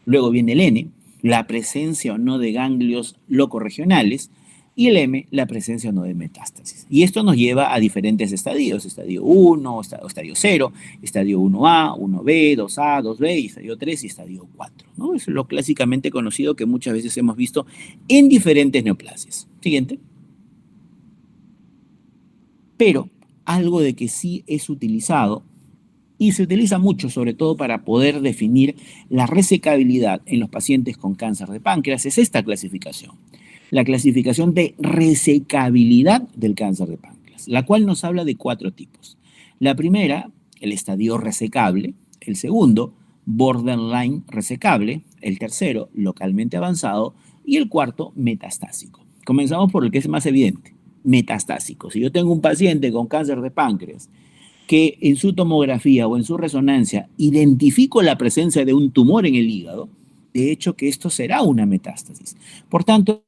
Luego viene el N, la presencia o no de ganglios locorregionales, y el M, la presencia o no de metástasis. Y esto nos lleva a diferentes estadios, estadio 1, estadio 0, estadio 1A, 1B, 2A, 2B, y estadio 3 y estadio 4. ¿No? Eso es lo clásicamente conocido que muchas veces hemos visto en diferentes neoplasias. Siguiente. Pero algo de que sí es utilizado y se utiliza mucho, sobre todo para poder definir la resecabilidad en los pacientes con cáncer de páncreas, es esta clasificación. La clasificación de resecabilidad del cáncer de páncreas, la cual nos habla de 4 tipos. La primera, el estadio resecable. El segundo, borderline resecable. El tercero, localmente avanzado. Y el cuarto, metastásico. Comenzamos por el que es más evidente, metastásico. Si yo tengo un paciente con cáncer de páncreas que en su tomografía o en su resonancia identifico la presencia de un tumor en el hígado, de hecho que esto será una metástasis. Por tanto,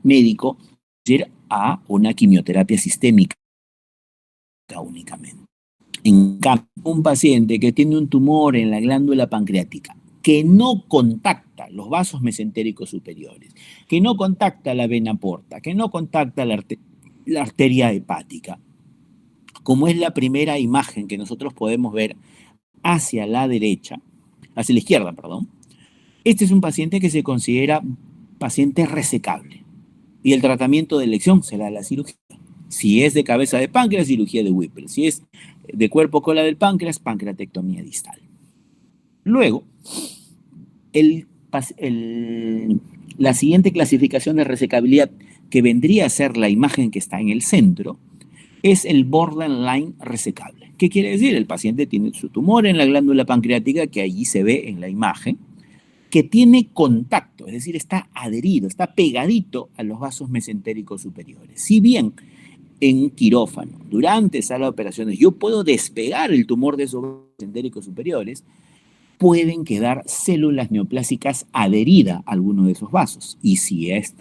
médico ir a una quimioterapia sistémica únicamente. En cambio, un paciente que tiene un tumor en la glándula pancreática que no contacta los vasos mesentéricos superiores, que no contacta la vena porta, que no contacta la arteria hepática, como es la primera imagen que nosotros podemos ver hacia la derecha, hacia la izquierda, perdón, este es un paciente que se considera paciente resecable y el tratamiento de elección será la cirugía. Si es de cabeza de páncreas, cirugía de Whipple. Si es de cuerpo cola del páncreas, pancreatectomía distal. Luego, la siguiente clasificación de resecabilidad, que vendría a ser la imagen que está en el centro, es el borderline resecable. ¿Qué quiere decir? El paciente tiene su tumor en la glándula pancreática, que allí se ve en la imagen, que tiene contacto, es decir, está adherido, está pegadito a los vasos mesentéricos superiores. Si bien en quirófano, durante sala de operaciones, yo puedo despegar el tumor de esos vasos mesentéricos superiores, pueden quedar células neoplásicas adheridas a alguno de esos vasos. Y si es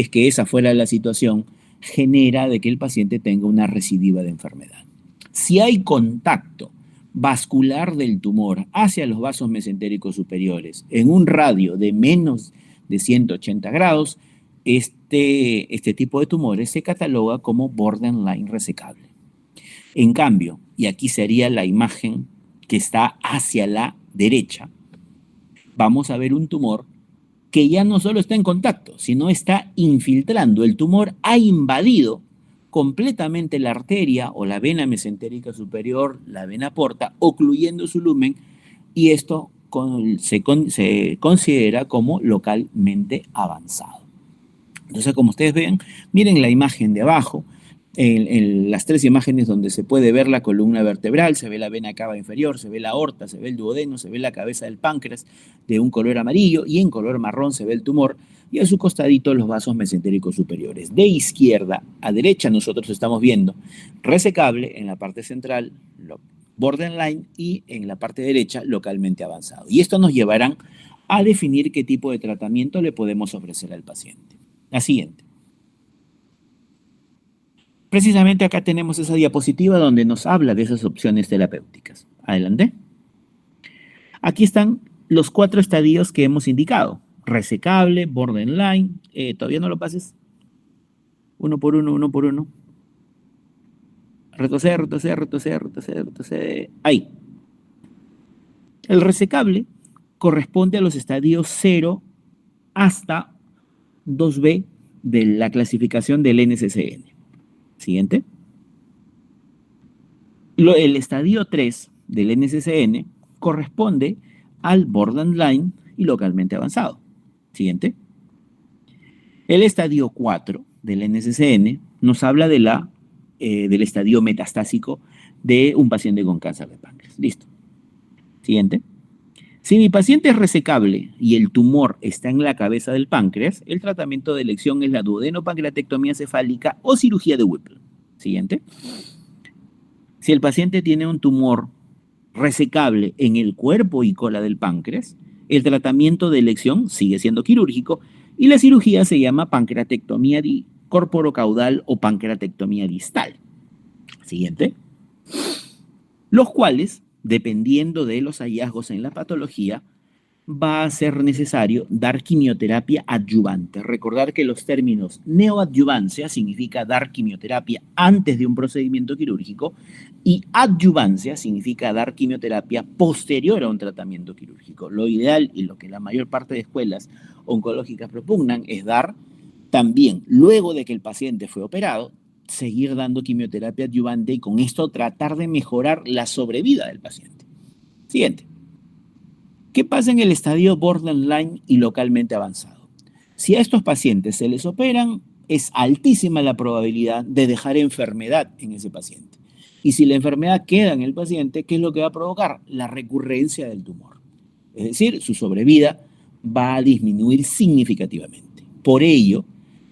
que esa fuera la situación, genera de que el paciente tenga una recidiva de enfermedad. Si hay contacto vascular del tumor hacia los vasos mesentéricos superiores en un radio de menos de 180 grados, este tipo de tumores se cataloga como borderline resecable. En cambio, y aquí sería la imagen que está hacia la derecha, vamos a ver un tumor que ya no solo está en contacto, sino está infiltrando. El tumor ha invadido completamente la arteria o la vena mesentérica superior, la vena porta, ocluyendo su lumen, y esto se considera como localmente avanzado. Entonces, como ustedes ven, miren la imagen de abajo, en las tres imágenes donde se puede ver la columna vertebral, se ve la vena cava inferior, se ve la aorta, se ve el duodeno, se ve la cabeza del páncreas de un color amarillo y en color marrón se ve el tumor y a su costadito los vasos mesentéricos superiores. De izquierda a derecha nosotros estamos viendo resecable en la parte central, borderline, y en la parte derecha localmente avanzado. Y esto nos llevará a definir qué tipo de tratamiento le podemos ofrecer al paciente. La siguiente. Precisamente acá tenemos esa diapositiva donde nos habla de esas opciones terapéuticas. Adelante. Aquí están los 4 estadios que hemos indicado. Resecable, borderline. Todavía no lo pases. Uno por uno, uno por uno. Retroceder, retroceder, retroceder, retroceder, retroceder. Ahí. El resecable corresponde a los estadios 0 hasta 2B de la clasificación del NCCN. Siguiente. El estadio 3 del NCCN corresponde al borderline y localmente avanzado. Siguiente. El estadio 4 del NCCN nos habla del estadio metastásico de un paciente con cáncer de páncreas. Listo. Siguiente. Si mi paciente es resecable y el tumor está en la cabeza del páncreas, el tratamiento de elección es la duodenopancreatectomía cefálica o cirugía de Whipple. Siguiente. Si el paciente tiene un tumor resecable en el cuerpo y cola del páncreas, el tratamiento de elección sigue siendo quirúrgico y la cirugía se llama pancreatectomía corporocaudal o pancreatectomía distal. Siguiente. Los cuales, dependiendo de los hallazgos en la patología, va a ser necesario dar quimioterapia adyuvante. Recordar que los términos neoadyuvancia significa dar quimioterapia antes de un procedimiento quirúrgico y adyuvancia significa dar quimioterapia posterior a un tratamiento quirúrgico. Lo ideal y lo que la mayor parte de escuelas oncológicas propugnan es dar también, luego de que el paciente fue operado, seguir dando quimioterapia adyuvante y con esto tratar de mejorar la sobrevida del paciente. Siguiente. ¿Qué pasa en el estadio borderline y localmente avanzado? Si a estos pacientes se les operan, es altísima la probabilidad de dejar enfermedad en ese paciente. Y si la enfermedad queda en el paciente, ¿qué es lo que va a provocar? La recurrencia del tumor. Es decir, su sobrevida va a disminuir significativamente. Por ello,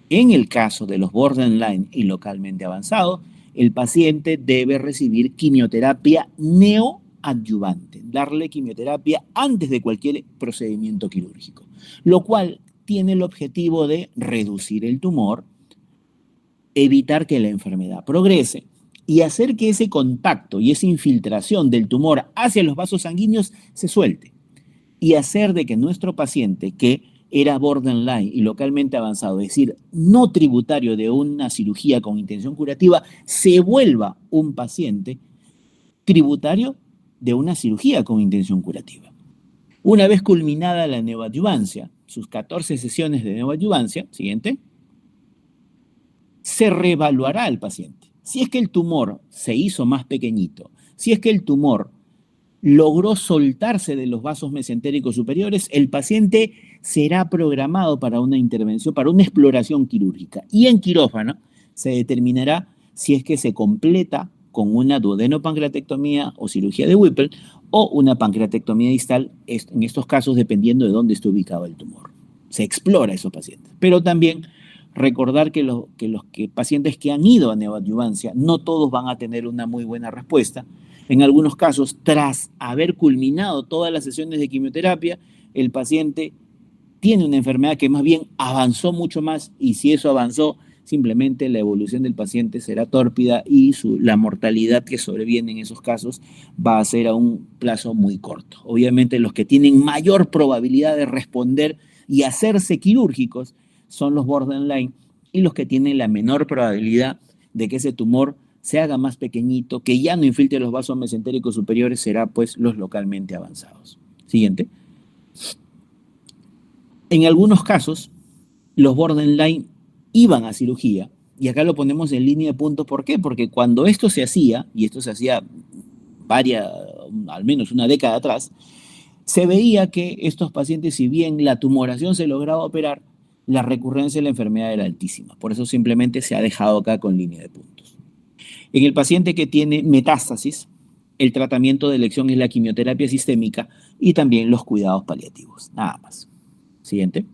en el caso de los borderline y localmente avanzados, el paciente debe recibir quimioterapia neoadyuvante, darle quimioterapia antes de cualquier procedimiento quirúrgico, lo cual tiene el objetivo de reducir el tumor, evitar que la enfermedad progrese y hacer que ese contacto y esa infiltración del tumor hacia los vasos sanguíneos se suelte y hacer de que nuestro paciente, que era borderline y localmente avanzado, es decir, no tributario de una cirugía con intención curativa, se vuelva un paciente tributario de una cirugía con intención curativa. Una vez culminada la neoadyuvancia, sus 14 sesiones de neoadyuvancia, siguiente, se reevaluará al paciente. Si es que el tumor se hizo más pequeñito, si es que el tumor logró soltarse de los vasos mesentéricos superiores, el paciente será programado para una intervención, para una exploración quirúrgica. Y en quirófano se determinará si es que se completa con una duodenopancreatectomía o cirugía de Whipple o una pancreatectomía distal, en estos casos dependiendo de dónde esté ubicado el tumor. Se explora a esos pacientes. Pero también recordar que los pacientes que han ido a neoadyuvancia, no todos van a tener una muy buena respuesta. En algunos casos, tras haber culminado todas las sesiones de quimioterapia, el paciente tiene una enfermedad que más bien avanzó mucho más y si eso avanzó, simplemente la evolución del paciente será tórpida y la mortalidad que sobreviene en esos casos va a ser a un plazo muy corto. Obviamente los que tienen mayor probabilidad de responder y hacerse quirúrgicos son los borderline y los que tienen la menor probabilidad de que ese tumor se haga más pequeñito, que ya no infiltre los vasos mesentéricos superiores, será pues los localmente avanzados. Siguiente. En algunos casos, los borderline iban a cirugía, y acá lo ponemos en línea de puntos. ¿Por qué? Porque cuando esto se hacía, y esto se hacía al menos una década atrás, se veía que estos pacientes, si bien la tumoración se lograba operar, la recurrencia de la enfermedad era altísima. Por eso simplemente se ha dejado acá con línea de puntos. En el paciente que tiene metástasis, el tratamiento de elección es la quimioterapia sistémica y también los cuidados paliativos. Nada más. Siguiente.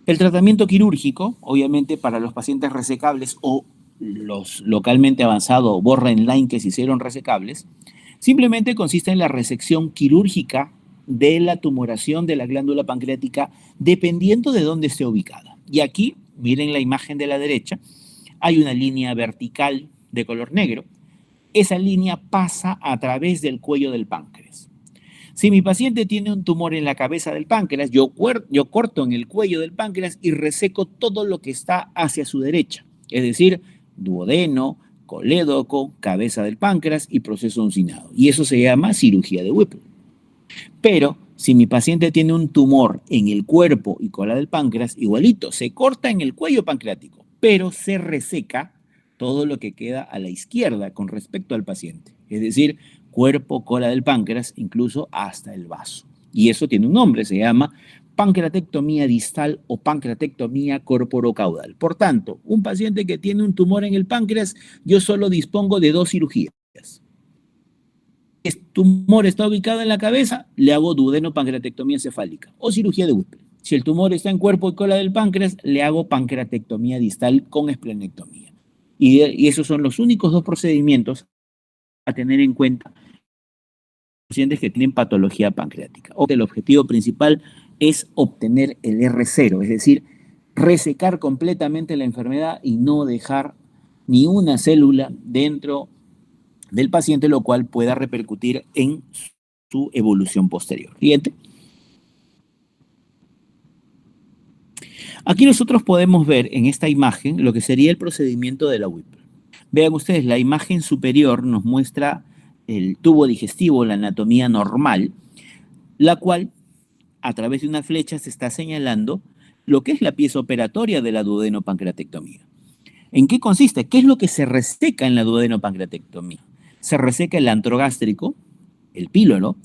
El tratamiento quirúrgico, obviamente para los pacientes resecables o los localmente avanzados o borderline que se hicieron resecables, simplemente consiste en la resección quirúrgica de la tumoración de la glándula pancreática dependiendo de dónde esté ubicada. Y aquí, miren la imagen de la derecha, hay una línea vertical de color negro. Esa línea pasa a través del cuello del páncreas. Si mi paciente tiene un tumor en la cabeza del páncreas, yo corto en el cuello del páncreas y reseco todo lo que está hacia su derecha, es decir, duodeno, colédoco, cabeza del páncreas y proceso uncinado. Y eso se llama cirugía de Whipple. Pero si mi paciente tiene un tumor en el cuerpo y cola del páncreas, igualito, se corta en el cuello pancreático, pero se reseca todo lo que queda a la izquierda con respecto al paciente. Es decir, cuerpo, cola del páncreas, incluso hasta el vaso. Y eso tiene un nombre, se llama pancreatectomía distal o pancreatectomía corporocaudal. Por tanto, un paciente que tiene un tumor en el páncreas, yo solo dispongo de 2 cirugías. Si el tumor está ubicado en la cabeza, le hago duodenopancreatectomía cefálica o cirugía de Whipple. Si el tumor está en cuerpo y cola del páncreas, le hago pancreatectomía distal con esplenectomía. Y esos son los únicos 2 procedimientos a tener en cuenta pacientes que tienen patología pancreática. El objetivo principal es obtener el R0, es decir, resecar completamente la enfermedad y no dejar ni una célula dentro del paciente, lo cual pueda repercutir en su evolución posterior. Siguiente. Aquí nosotros podemos ver en esta imagen lo que sería el procedimiento de la Whipple. Vean ustedes, la imagen superior nos muestra el tubo digestivo, la anatomía normal, la cual a través de una flecha se está señalando lo que es la pieza operatoria de la duodenopancreatectomía. ¿En qué consiste? ¿Qué es lo que se reseca en la duodenopancreatectomía? Se reseca el antro gástrico, el píloro,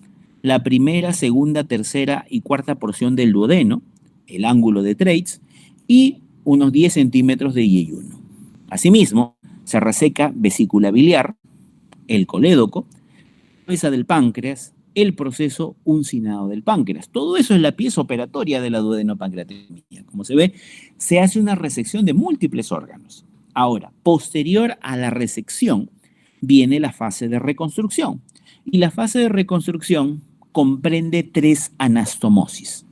la primera, segunda, tercera y cuarta porción del duodeno, el ángulo de Treitz y unos 10 centímetros de yeyuno. Asimismo, se reseca vesícula biliar, el colédoco, cabeza del páncreas, el proceso uncinado del páncreas. Todo eso es la pieza operatoria de la duodenopancreatectomía. Como se ve, se hace una resección de múltiples órganos. Ahora, posterior a la resección, viene la fase de reconstrucción. Y la fase de reconstrucción comprende 3 anastomosis.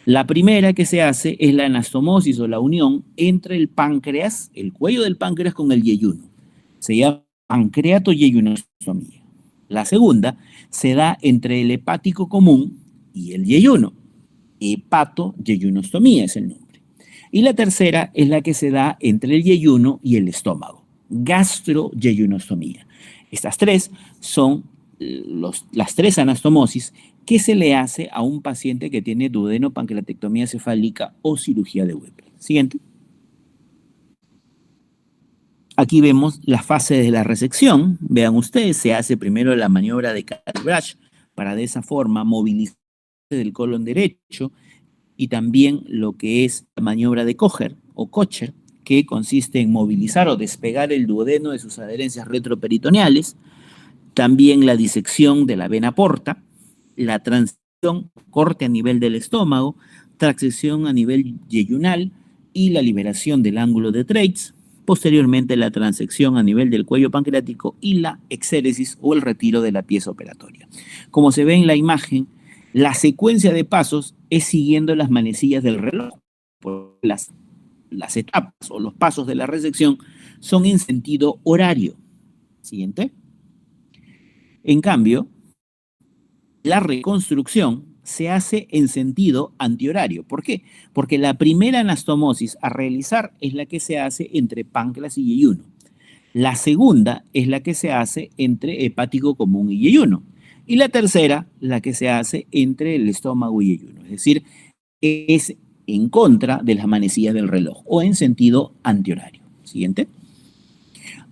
La primera que se hace es la anastomosis o la unión entre el páncreas, el cuello del páncreas con el yeyuno. Se llama pancreato-yeyunostomía. La segunda se da entre el hepático común y el yeyuno. Hepato-yeyunostomía es el nombre. Y la tercera es la que se da entre el yeyuno y el estómago. Gastro-yeyunostomía. Estas tres son las tres anastomosis que se le hace a un paciente que tiene duodeno-pancreatectomía cefálica o cirugía de Whipple. Siguiente. Aquí vemos la fase de la resección. Vean ustedes, se hace primero la maniobra de calibrage para de esa forma movilizar del colon derecho y también lo que es la maniobra de Kocher o Kocher, que consiste en movilizar o despegar el duodeno de sus adherencias retroperitoneales, también la disección de la vena porta, la transición, corte a nivel del estómago, transección a nivel yeyunal y la liberación del ángulo de Treitz, posteriormente la transección a nivel del cuello pancreático y la exéresis o el retiro de la pieza operatoria. Como se ve en la imagen, la secuencia de pasos es siguiendo las manecillas del reloj. Las etapas o los pasos de la resección son en sentido horario. Siguiente. En cambio, la reconstrucción se hace en sentido antihorario. ¿Por qué? Porque la primera anastomosis a realizar es la que se hace entre páncreas y yeyuno. La segunda es la que se hace entre hepático común y yeyuno. Y la tercera, la que se hace entre el estómago y yeyuno. Es decir, es en contra de las manecillas del reloj o en sentido antihorario. Siguiente.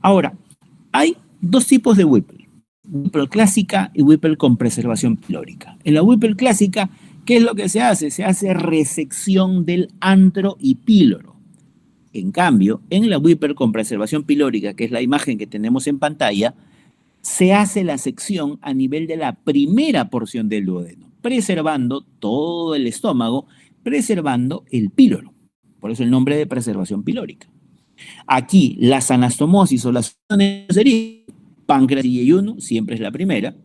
Ahora, hay dos tipos de Whipple. Whipple clásica y Whipple con preservación pilórica. En la Whipple clásica, ¿qué es lo que se hace? Se hace resección del antro y píloro. En cambio, en la Whipple con preservación pilórica, que es la imagen que tenemos en pantalla, se hace la sección a nivel de la primera porción del duodeno, preservando todo el estómago, preservando el píloro. Por eso el nombre de preservación pilórica. Aquí, las anastomosis o las serían páncreas y yeyuno, siempre es la primera,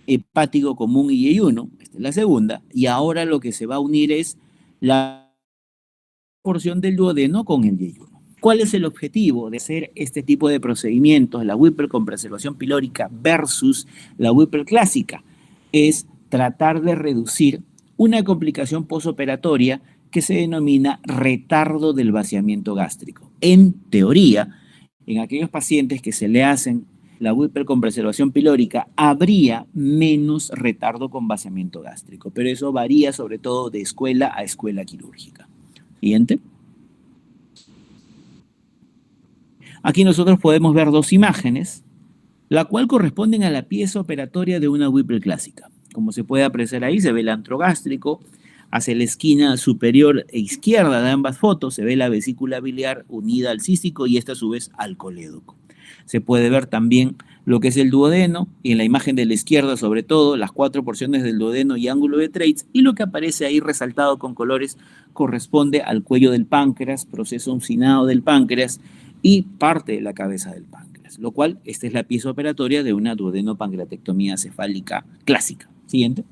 hepático común y yeyuno, esta es la segunda, y ahora lo que se va a unir es la porción del duodeno con el yeyuno. ¿Cuál es el objetivo de hacer este tipo de procedimientos, la Whipple con preservación pilórica versus la Whipple clásica? Es tratar de reducir una complicación posoperatoria que se denomina retardo del vaciamiento gástrico. En teoría, en aquellos pacientes que se le hacen la Whipple con preservación pilórica, habría menos retardo con vaciamiento gástrico, pero eso varía sobre todo de escuela a escuela quirúrgica. Siguiente. Aquí nosotros podemos ver dos imágenes, la cual corresponden a la pieza operatoria de una Whipple clásica. Como se puede apreciar ahí, se ve el antro gástrico, hacia la esquina superior e izquierda de ambas fotos se ve la vesícula biliar unida al cístico y esta a su vez al colédoco. Se puede ver también lo que es el duodeno y en la imagen de la izquierda sobre todo las 4 porciones del duodeno y ángulo de Treitz, y lo que aparece ahí resaltado con colores corresponde al cuello del páncreas, proceso uncinado del páncreas y parte de la cabeza del páncreas, lo cual esta es la pieza operatoria de una duodeno-pancreatectomía cefálica clásica. Siguiente.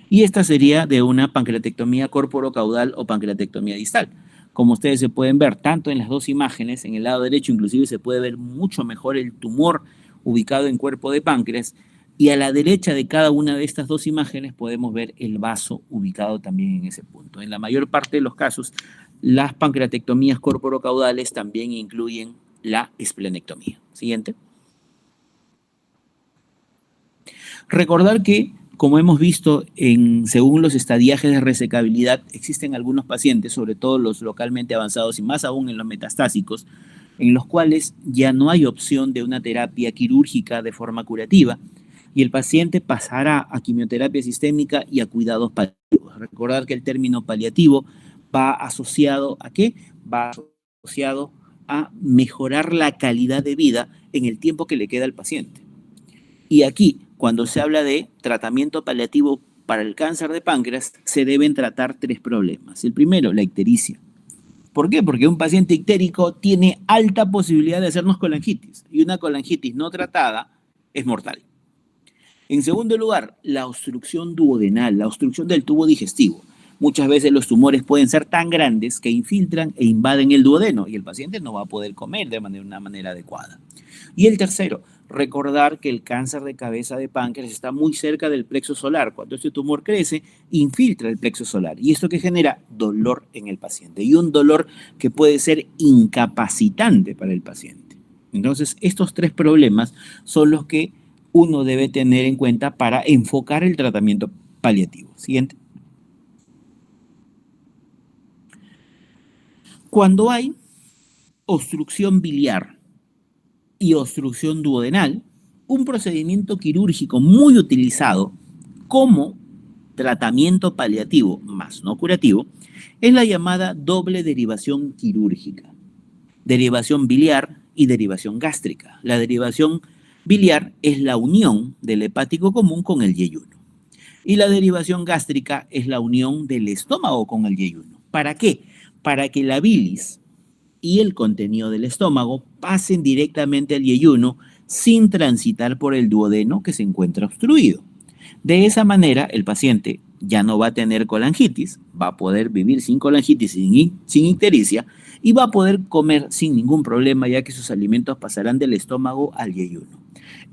Y esta sería de una pancreatectomía corporocaudal o pancreatectomía distal. Como ustedes se pueden ver, tanto en las dos imágenes, en el lado derecho inclusive se puede ver mucho mejor el tumor ubicado en cuerpo de páncreas, y a la derecha de cada una de estas dos imágenes podemos ver el vaso ubicado también en ese punto. En la mayor parte de los casos, las pancreatectomías corporocaudales también incluyen la esplenectomía. Siguiente. Recordar que, como hemos visto, según los estadiajes de resecabilidad, existen algunos pacientes, sobre todo los localmente avanzados y más aún en los metastásicos, en los cuales ya no hay opción de una terapia quirúrgica de forma curativa y el paciente pasará a quimioterapia sistémica y a cuidados paliativos. Recordar que el término paliativo va asociado ¿a qué? Va asociado a mejorar la calidad de vida en el tiempo que le queda al paciente. Y aquí, cuando se habla de tratamiento paliativo para el cáncer de páncreas, se deben tratar 3 problemas. El primero, la ictericia. ¿Por qué? Porque un paciente ictérico tiene alta posibilidad de hacernos colangitis y una colangitis no tratada es mortal. En segundo lugar, la obstrucción duodenal, la obstrucción del tubo digestivo. Muchas veces los tumores pueden ser tan grandes que infiltran e invaden el duodeno y el paciente no va a poder comer de una manera adecuada. Y el tercero, recordar que el cáncer de cabeza de páncreas está muy cerca del plexo solar. Cuando este tumor crece, infiltra el plexo solar. Y esto que genera dolor en el paciente. Y un dolor que puede ser incapacitante para el paciente. Entonces, estos tres problemas son los que uno debe tener en cuenta para enfocar el tratamiento paliativo. Siguiente. Cuando hay obstrucción biliar y obstrucción duodenal, un procedimiento quirúrgico muy utilizado como tratamiento paliativo más no curativo es la llamada doble derivación quirúrgica, derivación biliar y derivación gástrica. La derivación biliar es la unión del hepático común con el yeyuno y la derivación gástrica es la unión del estómago con el yeyuno. ¿Para qué? Para que la bilis y el contenido del estómago pasen directamente al yeyuno sin transitar por el duodeno que se encuentra obstruido. De esa manera, el paciente ya no va a tener colangitis, va a poder vivir sin colangitis, sin ictericia, y va a poder comer sin ningún problema, ya que sus alimentos pasarán del estómago al yeyuno.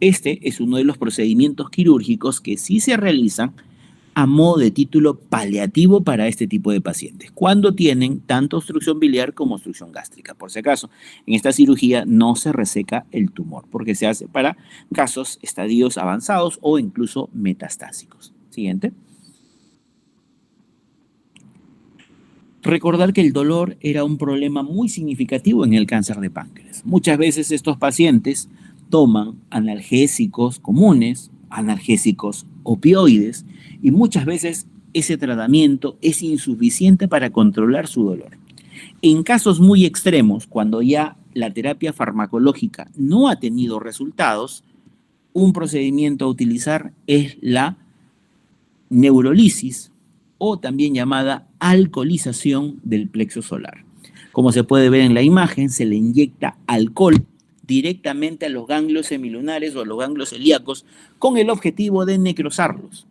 Este es uno de los procedimientos quirúrgicos que sí se realizan a modo de título paliativo para este tipo de pacientes, cuando tienen tanto obstrucción biliar como obstrucción gástrica. Por si acaso, en esta cirugía no se reseca el tumor, porque se hace para casos, estadios avanzados o incluso metastásicos. Siguiente. Recordar que el dolor era un problema muy significativo en el cáncer de páncreas. Muchas veces estos pacientes toman analgésicos comunes, analgésicos opioides, y muchas veces ese tratamiento es insuficiente para controlar su dolor. En casos muy extremos, cuando ya la terapia farmacológica no ha tenido resultados, un procedimiento a utilizar es la neurolisis o también llamada alcoholización del plexo solar. Como se puede ver en la imagen, se le inyecta alcohol directamente a los ganglios semilunares o a los ganglios celíacos con el objetivo de necrosarlos.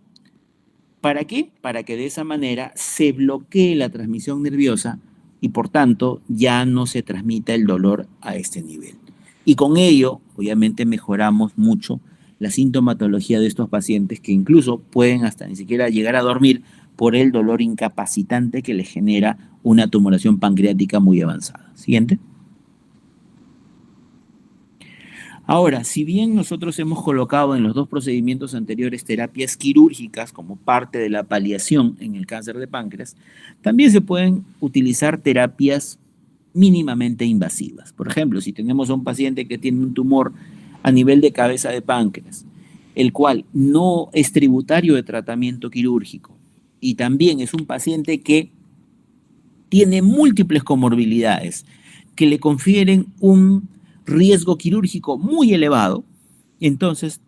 ¿Para qué? Para que de esa manera se bloquee la transmisión nerviosa y por tanto ya no se transmita el dolor a este nivel. Y con ello, obviamente, mejoramos mucho la sintomatología de estos pacientes que incluso pueden hasta ni siquiera llegar a dormir por el dolor incapacitante que les genera una tumoración pancreática muy avanzada. Siguiente. Ahora, si bien nosotros hemos colocado en los dos procedimientos anteriores terapias quirúrgicas como parte de la paliación en el cáncer de páncreas, también se pueden utilizar terapias mínimamente invasivas. Por ejemplo, si tenemos a un paciente que tiene un tumor a nivel de cabeza de páncreas, el cual no es tributario de tratamiento quirúrgico, y también es un paciente que tiene múltiples comorbilidades que le confieren un riesgo quirúrgico muy elevado, entonces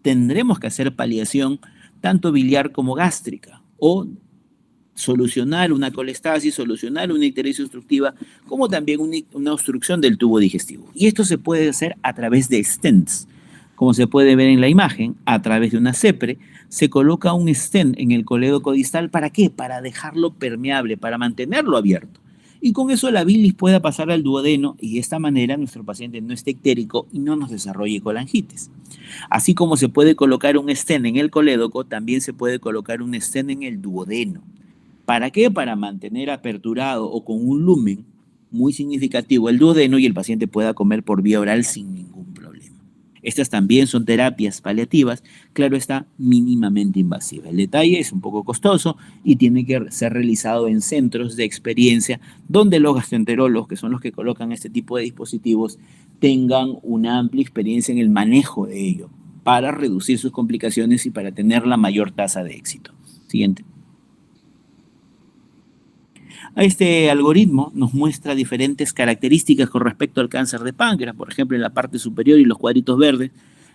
tendremos que hacer paliación tanto biliar como gástrica o solucionar una colestasis, solucionar una ictericia obstructiva, como también una obstrucción del tubo digestivo. Y esto se puede hacer a través de stents. Como se puede ver en la imagen, a través de una CEPRE, se coloca un stent en el colédoco distal. ¿Para qué? Para dejarlo permeable, para mantenerlo abierto. Y con eso la bilis pueda pasar al duodeno y de esta manera nuestro paciente no esté ictérico y no nos desarrolle colangitis. Así como se puede colocar un stent en el colédoco, también se puede colocar un stent en el duodeno. ¿Para qué? Para mantener aperturado o con un lumen muy significativo el duodeno y el paciente pueda comer por vía oral sin ningún problema. Estas también son terapias paliativas, claro está, mínimamente invasivas. El detalle es un poco costoso y tiene que ser realizado en centros de experiencia donde los gastroenterólogos, que son los que colocan este tipo de dispositivos, tengan una amplia experiencia en el manejo de ello para reducir sus complicaciones y para tener la mayor tasa de éxito. Siguiente. Este algoritmo nos muestra diferentes características con respecto al cáncer de páncreas, por ejemplo, en la parte superior y los cuadritos verdes,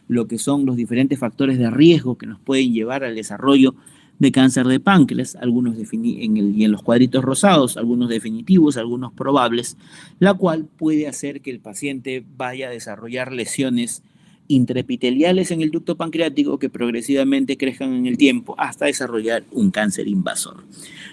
lo que son los diferentes factores de riesgo que nos pueden llevar al desarrollo de cáncer de páncreas, algunos y en los cuadritos rosados, algunos definitivos, algunos probables, la cual puede hacer que el paciente vaya a desarrollar lesiones intraepiteliales en el ducto pancreático que progresivamente crezcan en el tiempo hasta desarrollar un cáncer invasor.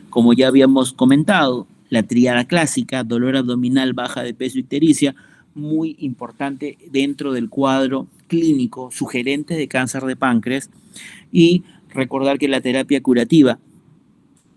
Como ya habíamos comentado, la tríada clásica, dolor abdominal, baja de peso, ictericia, muy importante dentro del cuadro clínico sugerente de cáncer de páncreas, y recordar que la terapia curativa,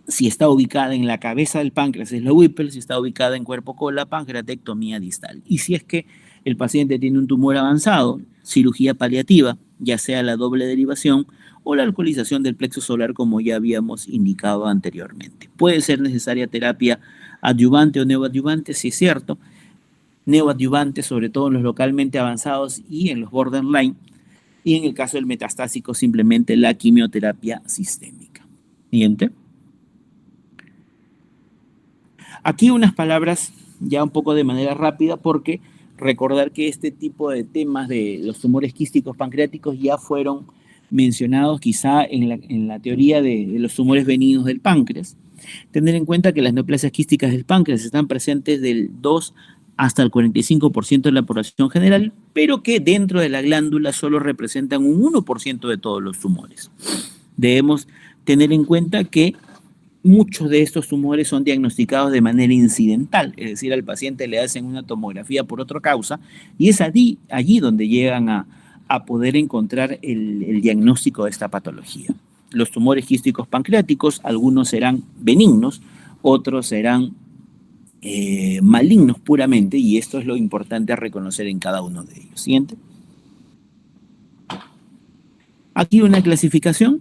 si está ubicada en la cabeza del páncreas, es la Whipple; si está ubicada en cuerpo-cola, pancreatectomía distal. Y si es que el paciente tiene un tumor avanzado, cirugía paliativa, ya sea la doble derivación o la alcoholización del plexo solar, como ya habíamos indicado anteriormente. Puede ser necesaria terapia adyuvante o neoadyuvante, si es cierto. Neoadyuvante, sobre todo en los localmente avanzados y en los borderline, y en el caso del metastásico, simplemente la quimioterapia sistémica. Siguiente. Aquí unas palabras ya un poco de manera rápida, porque recordar que este tipo de temas de los tumores quísticos pancreáticos ya fueron mencionados quizá en la teoría de los tumores benignos del páncreas. Tener en cuenta que las neoplasias quísticas del páncreas están presentes del 2 hasta el 45% de la población general, pero que dentro de la glándula solo representan un 1% de todos los tumores. Debemos tener en cuenta que muchos de estos tumores son diagnosticados de manera incidental, es decir, al paciente le hacen una tomografía por otra causa y es allí donde llegan a poder encontrar el diagnóstico de esta patología. Los tumores quísticos pancreáticos, algunos serán benignos, otros serán malignos puramente, y esto es lo importante a reconocer en cada uno de ellos. Siguiente. Aquí una clasificación.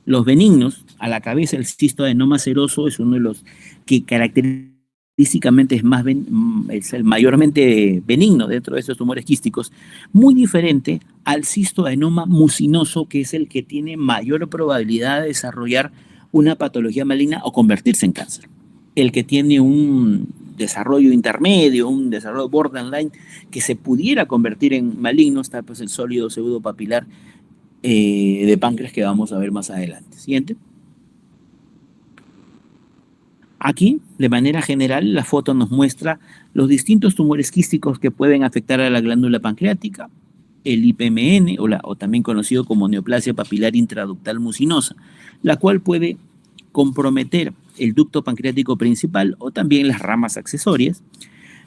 Los benignos, a la cabeza el cistoadenoma seroso es uno de los que característicamente es el mayormente benigno dentro de estos tumores quísticos, muy diferente al cistoadenoma mucinoso, que es el que tiene mayor probabilidad de desarrollar una patología maligna o convertirse en cáncer. El que tiene un desarrollo intermedio, un desarrollo borderline, que se pudiera convertir en maligno, está pues el sólido pseudopapilar de páncreas, que vamos a ver más adelante. Siguiente. Aquí, de manera general, la foto nos muestra los distintos tumores quísticos que pueden afectar a la glándula pancreática, el IPMN, o también conocido como neoplasia papilar intraductal mucinosa, la cual puede comprometer el ducto pancreático principal o también las ramas accesorias.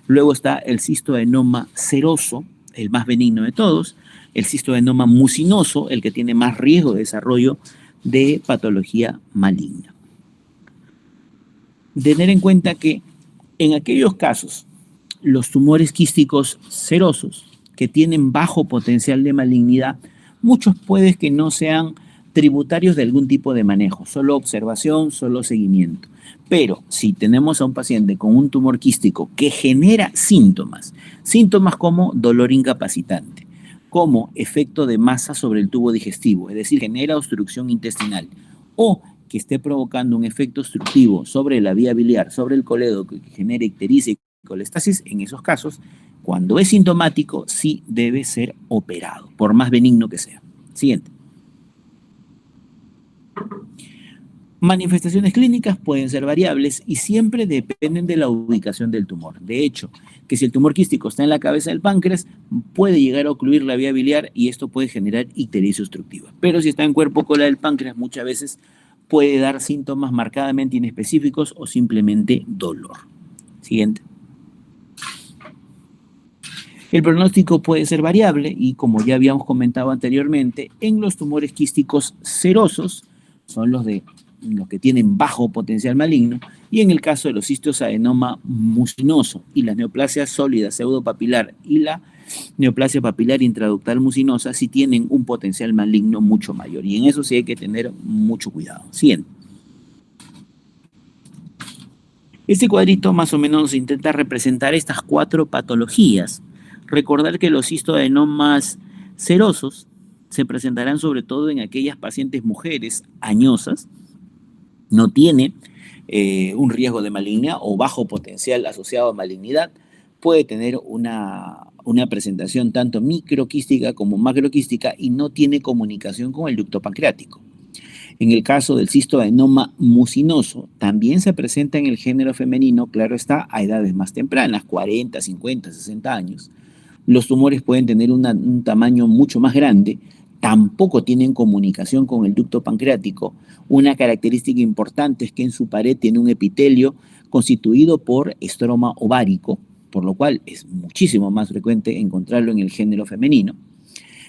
Luego está el cistoadenoma seroso, el más benigno de todos; el cistoadenoma mucinoso, el que tiene más riesgo de desarrollo de patología maligna. Tener en cuenta que en aquellos casos, los tumores quísticos serosos que tienen bajo potencial de malignidad, muchos puede que no sean tributarios de algún tipo de manejo, solo observación, solo seguimiento. Pero si tenemos a un paciente con un tumor quístico que genera síntomas como dolor incapacitante, como efecto de masa sobre el tubo digestivo, es decir, genera obstrucción intestinal, o que esté provocando un efecto obstructivo sobre la vía biliar, sobre el coledo, que genere ictericia y colestasis, en esos casos, cuando es sintomático, sí debe ser operado, por más benigno que sea. Siguiente. Manifestaciones clínicas pueden ser variables y siempre dependen de la ubicación del tumor. De hecho, que si el tumor quístico está en la cabeza del páncreas, puede llegar a ocluir la vía biliar y esto puede generar ictericia obstructiva. Pero si está en cuerpo cola del páncreas, muchas veces puede dar síntomas marcadamente inespecíficos o simplemente dolor. Siguiente. El pronóstico puede ser variable y, como ya habíamos comentado anteriormente, en los tumores quísticos serosos, son los que tienen bajo potencial maligno, y en el caso de los cistoadenoma mucinoso y las neoplasias sólidas pseudopapilar y la neoplasia papilar intraductal mucinosa, sí tienen un potencial maligno mucho mayor, y en eso sí hay que tener mucho cuidado. Siguiente. Este cuadrito más o menos intenta representar estas 4 patologías. Recordar que los cistoadenomas serosos se presentarán sobre todo en aquellas pacientes mujeres añosas, no tiene un riesgo de malignidad o bajo potencial asociado a malignidad, puede tener una presentación tanto microquística como macroquística y no tiene comunicación con el ducto pancreático. En el caso del cistoadenoma mucinoso, también se presenta en el género femenino, claro está, a edades más tempranas, 40, 50, 60 años. Los tumores pueden tener un tamaño mucho más grande, tampoco tienen comunicación con el ducto pancreático. Una característica importante es que en su pared tiene un epitelio constituido por estroma ovárico, por lo cual es muchísimo más frecuente encontrarlo en el género femenino,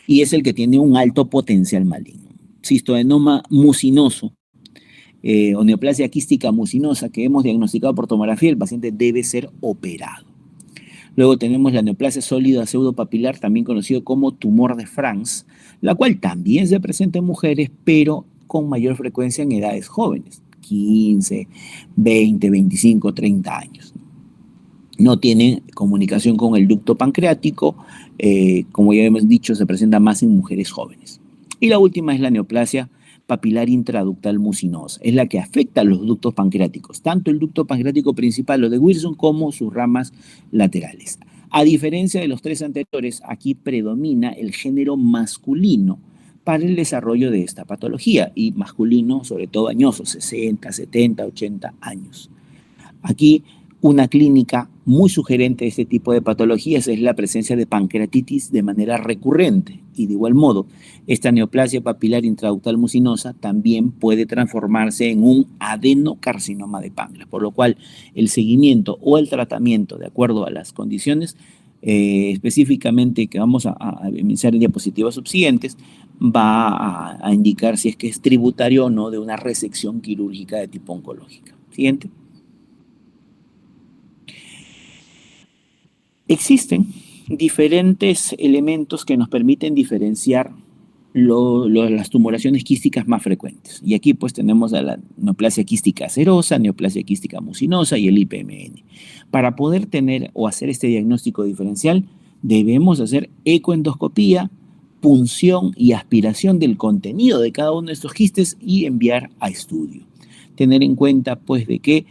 y es el que tiene un alto potencial maligno. Cistoadenoma mucinoso o neoplasia quística mucinosa que hemos diagnosticado por tomografía, el paciente debe ser operado. Luego tenemos la neoplasia sólida pseudopapilar, también conocido como tumor de Franz, la cual también se presenta en mujeres, pero con mayor frecuencia en edades jóvenes, 15, 20, 25, 30 años. No tiene comunicación con el ducto pancreático, como ya hemos dicho, se presenta más en mujeres jóvenes. Y la última es la neoplasia papilar intraductal mucinosa, es la que afecta a los ductos pancreáticos, tanto el ducto pancreático principal o de Wilson como sus ramas laterales. A diferencia de los tres anteriores, aquí predomina el género masculino para el desarrollo de esta patología, y masculino sobre todo añoso, 60, 70, 80 años. Aquí una clínica muy sugerente de este tipo de patologías es la presencia de pancreatitis de manera recurrente, y de igual modo, esta neoplasia papilar intraductal mucinosa también puede transformarse en un adenocarcinoma de páncreas, por lo cual el seguimiento o el tratamiento, de acuerdo a las condiciones específicamente que vamos a iniciar en diapositivas subsiguientes, va a indicar si es que es tributario o no de una resección quirúrgica de tipo oncológica. Siguiente. Existen diferentes elementos que nos permiten diferenciar las tumoraciones quísticas más frecuentes. Y aquí pues tenemos a la neoplasia quística serosa, neoplasia quística mucinosa y el IPMN. Para poder tener o hacer este diagnóstico diferencial, debemos hacer ecoendoscopía, punción y aspiración del contenido de cada uno de estos quistes y enviar a estudio. Tener en cuenta pues de que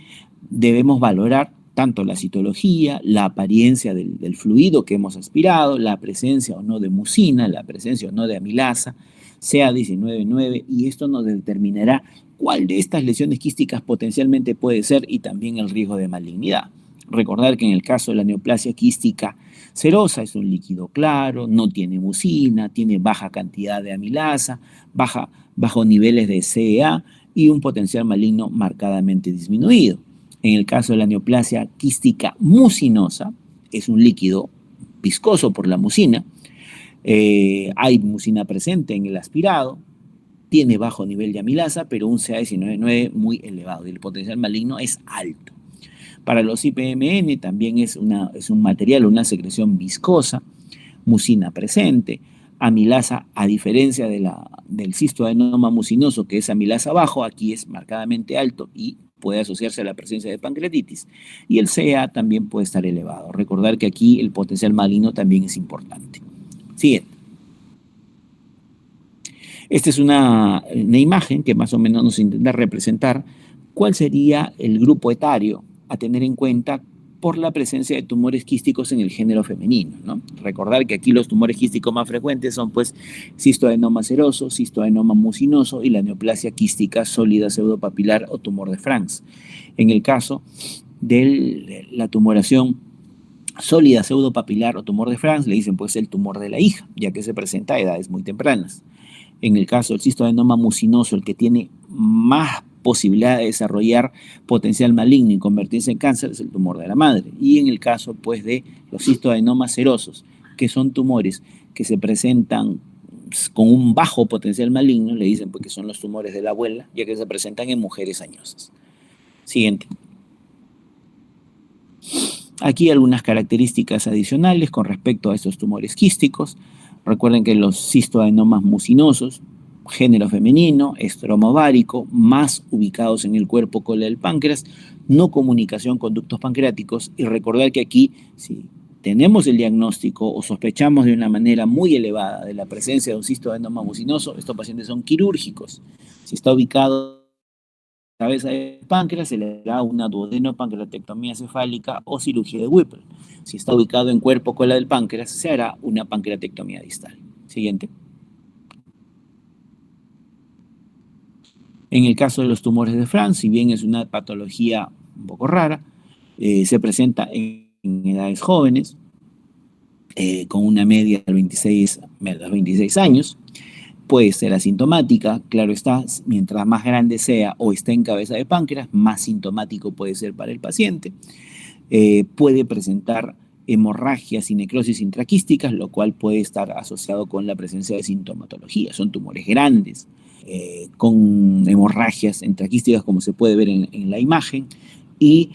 debemos valorar tanto la citología, la apariencia del fluido que hemos aspirado, la presencia o no de mucina, la presencia o no de amilasa, CA19-9, y esto nos determinará cuál de estas lesiones quísticas potencialmente puede ser y también el riesgo de malignidad. Recordar que en el caso de la neoplasia quística serosa es un líquido claro, no tiene mucina, tiene baja cantidad de amilasa, bajos niveles de CEA y un potencial maligno marcadamente disminuido. En el caso de la neoplasia quística mucinosa, es un líquido viscoso por la mucina, hay mucina presente en el aspirado, tiene bajo nivel de amilasa, pero un CA19-9 muy elevado y el potencial maligno es alto. Para los IPMN también es un material, una secreción viscosa, mucina presente, amilasa, a diferencia del cistoadenoma mucinoso, que es amilasa bajo, aquí es marcadamente alto y puede asociarse a la presencia de pancreatitis, y el CA también puede estar elevado. Recordar que aquí el potencial maligno también es importante. Siguiente. Esta es una imagen que más o menos nos intenta representar cuál sería el grupo etario a tener en cuenta por la presencia de tumores quísticos en el género femenino, ¿no? Recordar que aquí los tumores quísticos más frecuentes son pues cistoadenoma seroso, cistoadenoma mucinoso y la neoplasia quística sólida pseudopapilar o tumor de Franz. En el caso de la tumoración sólida pseudopapilar o tumor de Franz, le dicen pues el tumor de la hija, ya que se presenta a edades muy tempranas. En el caso del cistoadenoma mucinoso, el que tiene más posibilidad de desarrollar potencial maligno y convertirse en cáncer es el tumor de la madre. Y en el caso pues de los cistoadenomas serosos, que son tumores que se presentan con un bajo potencial maligno, le dicen pues que son los tumores de la abuela, ya que se presentan en mujeres añosas. Siguiente. Aquí algunas características adicionales con respecto a estos tumores quísticos. Recuerden que los cistoadenomas mucinosos, género femenino, estroma ovárico, más ubicados en el cuerpo cola del páncreas, no comunicación con ductos pancreáticos, y recordar que aquí, si tenemos el diagnóstico o sospechamos de una manera muy elevada de la presencia de un cistoadenoma mucinoso, estos pacientes son quirúrgicos. Si está ubicado en la cabeza del páncreas, se le hará una duodenopancreatectomía cefálica o cirugía de Whipple. Si está ubicado en cuerpo cola del páncreas, se hará una pancreatectomía distal. Siguiente. En el caso de los tumores de Franz, si bien es una patología un poco rara, se presenta en edades jóvenes, con una media de 26 años. Puede ser asintomática, claro está, mientras más grande sea o esté en cabeza de páncreas, más sintomático puede ser para el paciente. Puede presentar hemorragias y necrosis intraquísticas, lo cual puede estar asociado con la presencia de sintomatología. Son tumores grandes, con hemorragias intraquísticas, como se puede ver en la imagen, y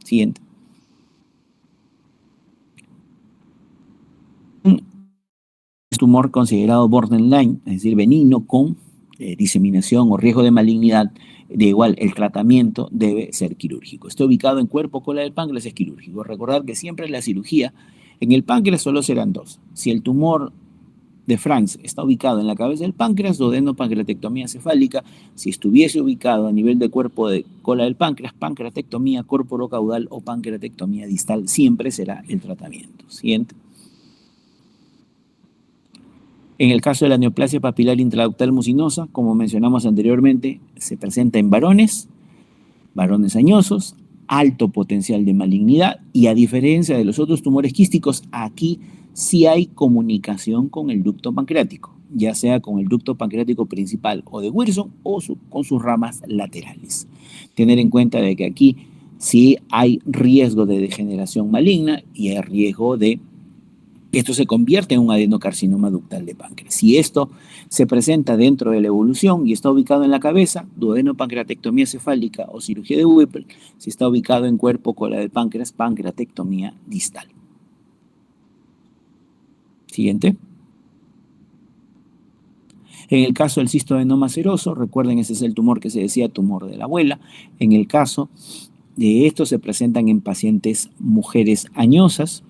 siguiente. Es tumor considerado borderline, es decir, benigno, con diseminación o riesgo de malignidad. De igual, el tratamiento debe ser quirúrgico. Está ubicado en cuerpo, cola del páncreas, es quirúrgico. Recordar que siempre la cirugía en el páncreas solo serán dos. Si el tumor de Franz está ubicado en la cabeza del páncreas, duodenopancreatectomía cefálica. Si estuviese ubicado a nivel de cuerpo de cola del páncreas, pancreatectomía corporocaudal o pancreatectomía distal siempre será el tratamiento. Siguiente. En el caso de la neoplasia papilar intraductal mucinosa, como mencionamos anteriormente, se presenta en varones añosos, alto potencial de malignidad, y a diferencia de los otros tumores quísticos, aquí sí hay comunicación con el ducto pancreático, ya sea con el ducto pancreático principal o de Wilson o con sus ramas laterales. Tener en cuenta de que aquí sí hay riesgo de degeneración maligna y hay riesgo de que esto se convierte en un adenocarcinoma ductal de páncreas. Si esto se presenta dentro de la evolución y está ubicado en la cabeza, duodenopancreatectomía cefálica o cirugía de Whipple. Si está ubicado en cuerpo, cola del páncreas, pancreatectomía distal. Siguiente. En el caso del cistoadenoma seroso, recuerden, ese es el tumor que se decía tumor de la abuela. En el caso de esto se presentan en pacientes mujeres añosas,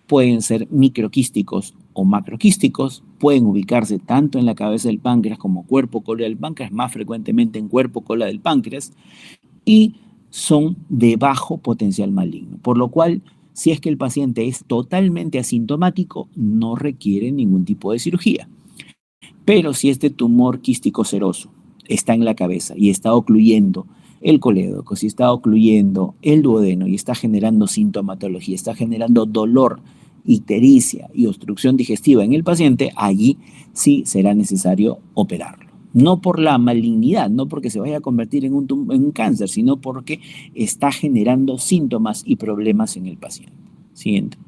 pueden ser microquísticos o macroquísticos, pueden ubicarse tanto en la cabeza del páncreas como cuerpo, cola del páncreas, más frecuentemente en cuerpo, cola del páncreas, y son de bajo potencial maligno, por lo cual, si es que el paciente es totalmente asintomático, no requiere ningún tipo de cirugía. Pero si este tumor quístico seroso está en la cabeza y está ocluyendo el colédoco, si está ocluyendo el duodeno y está generando sintomatología, está generando dolor, ictericia y obstrucción digestiva en el paciente, allí sí será necesario operarlo. No por la malignidad, no porque se vaya a convertir en un cáncer, sino porque está generando síntomas y problemas en el paciente. Siguiente.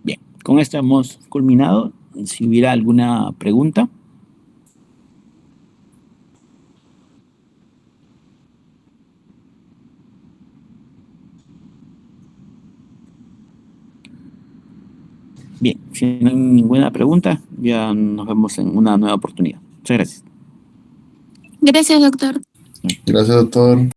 Bien, con esto hemos culminado. Si hubiera alguna pregunta. Bien, si no hay ninguna pregunta, ya nos vemos en una nueva oportunidad. Muchas gracias. Gracias, doctor. Gracias, doctor.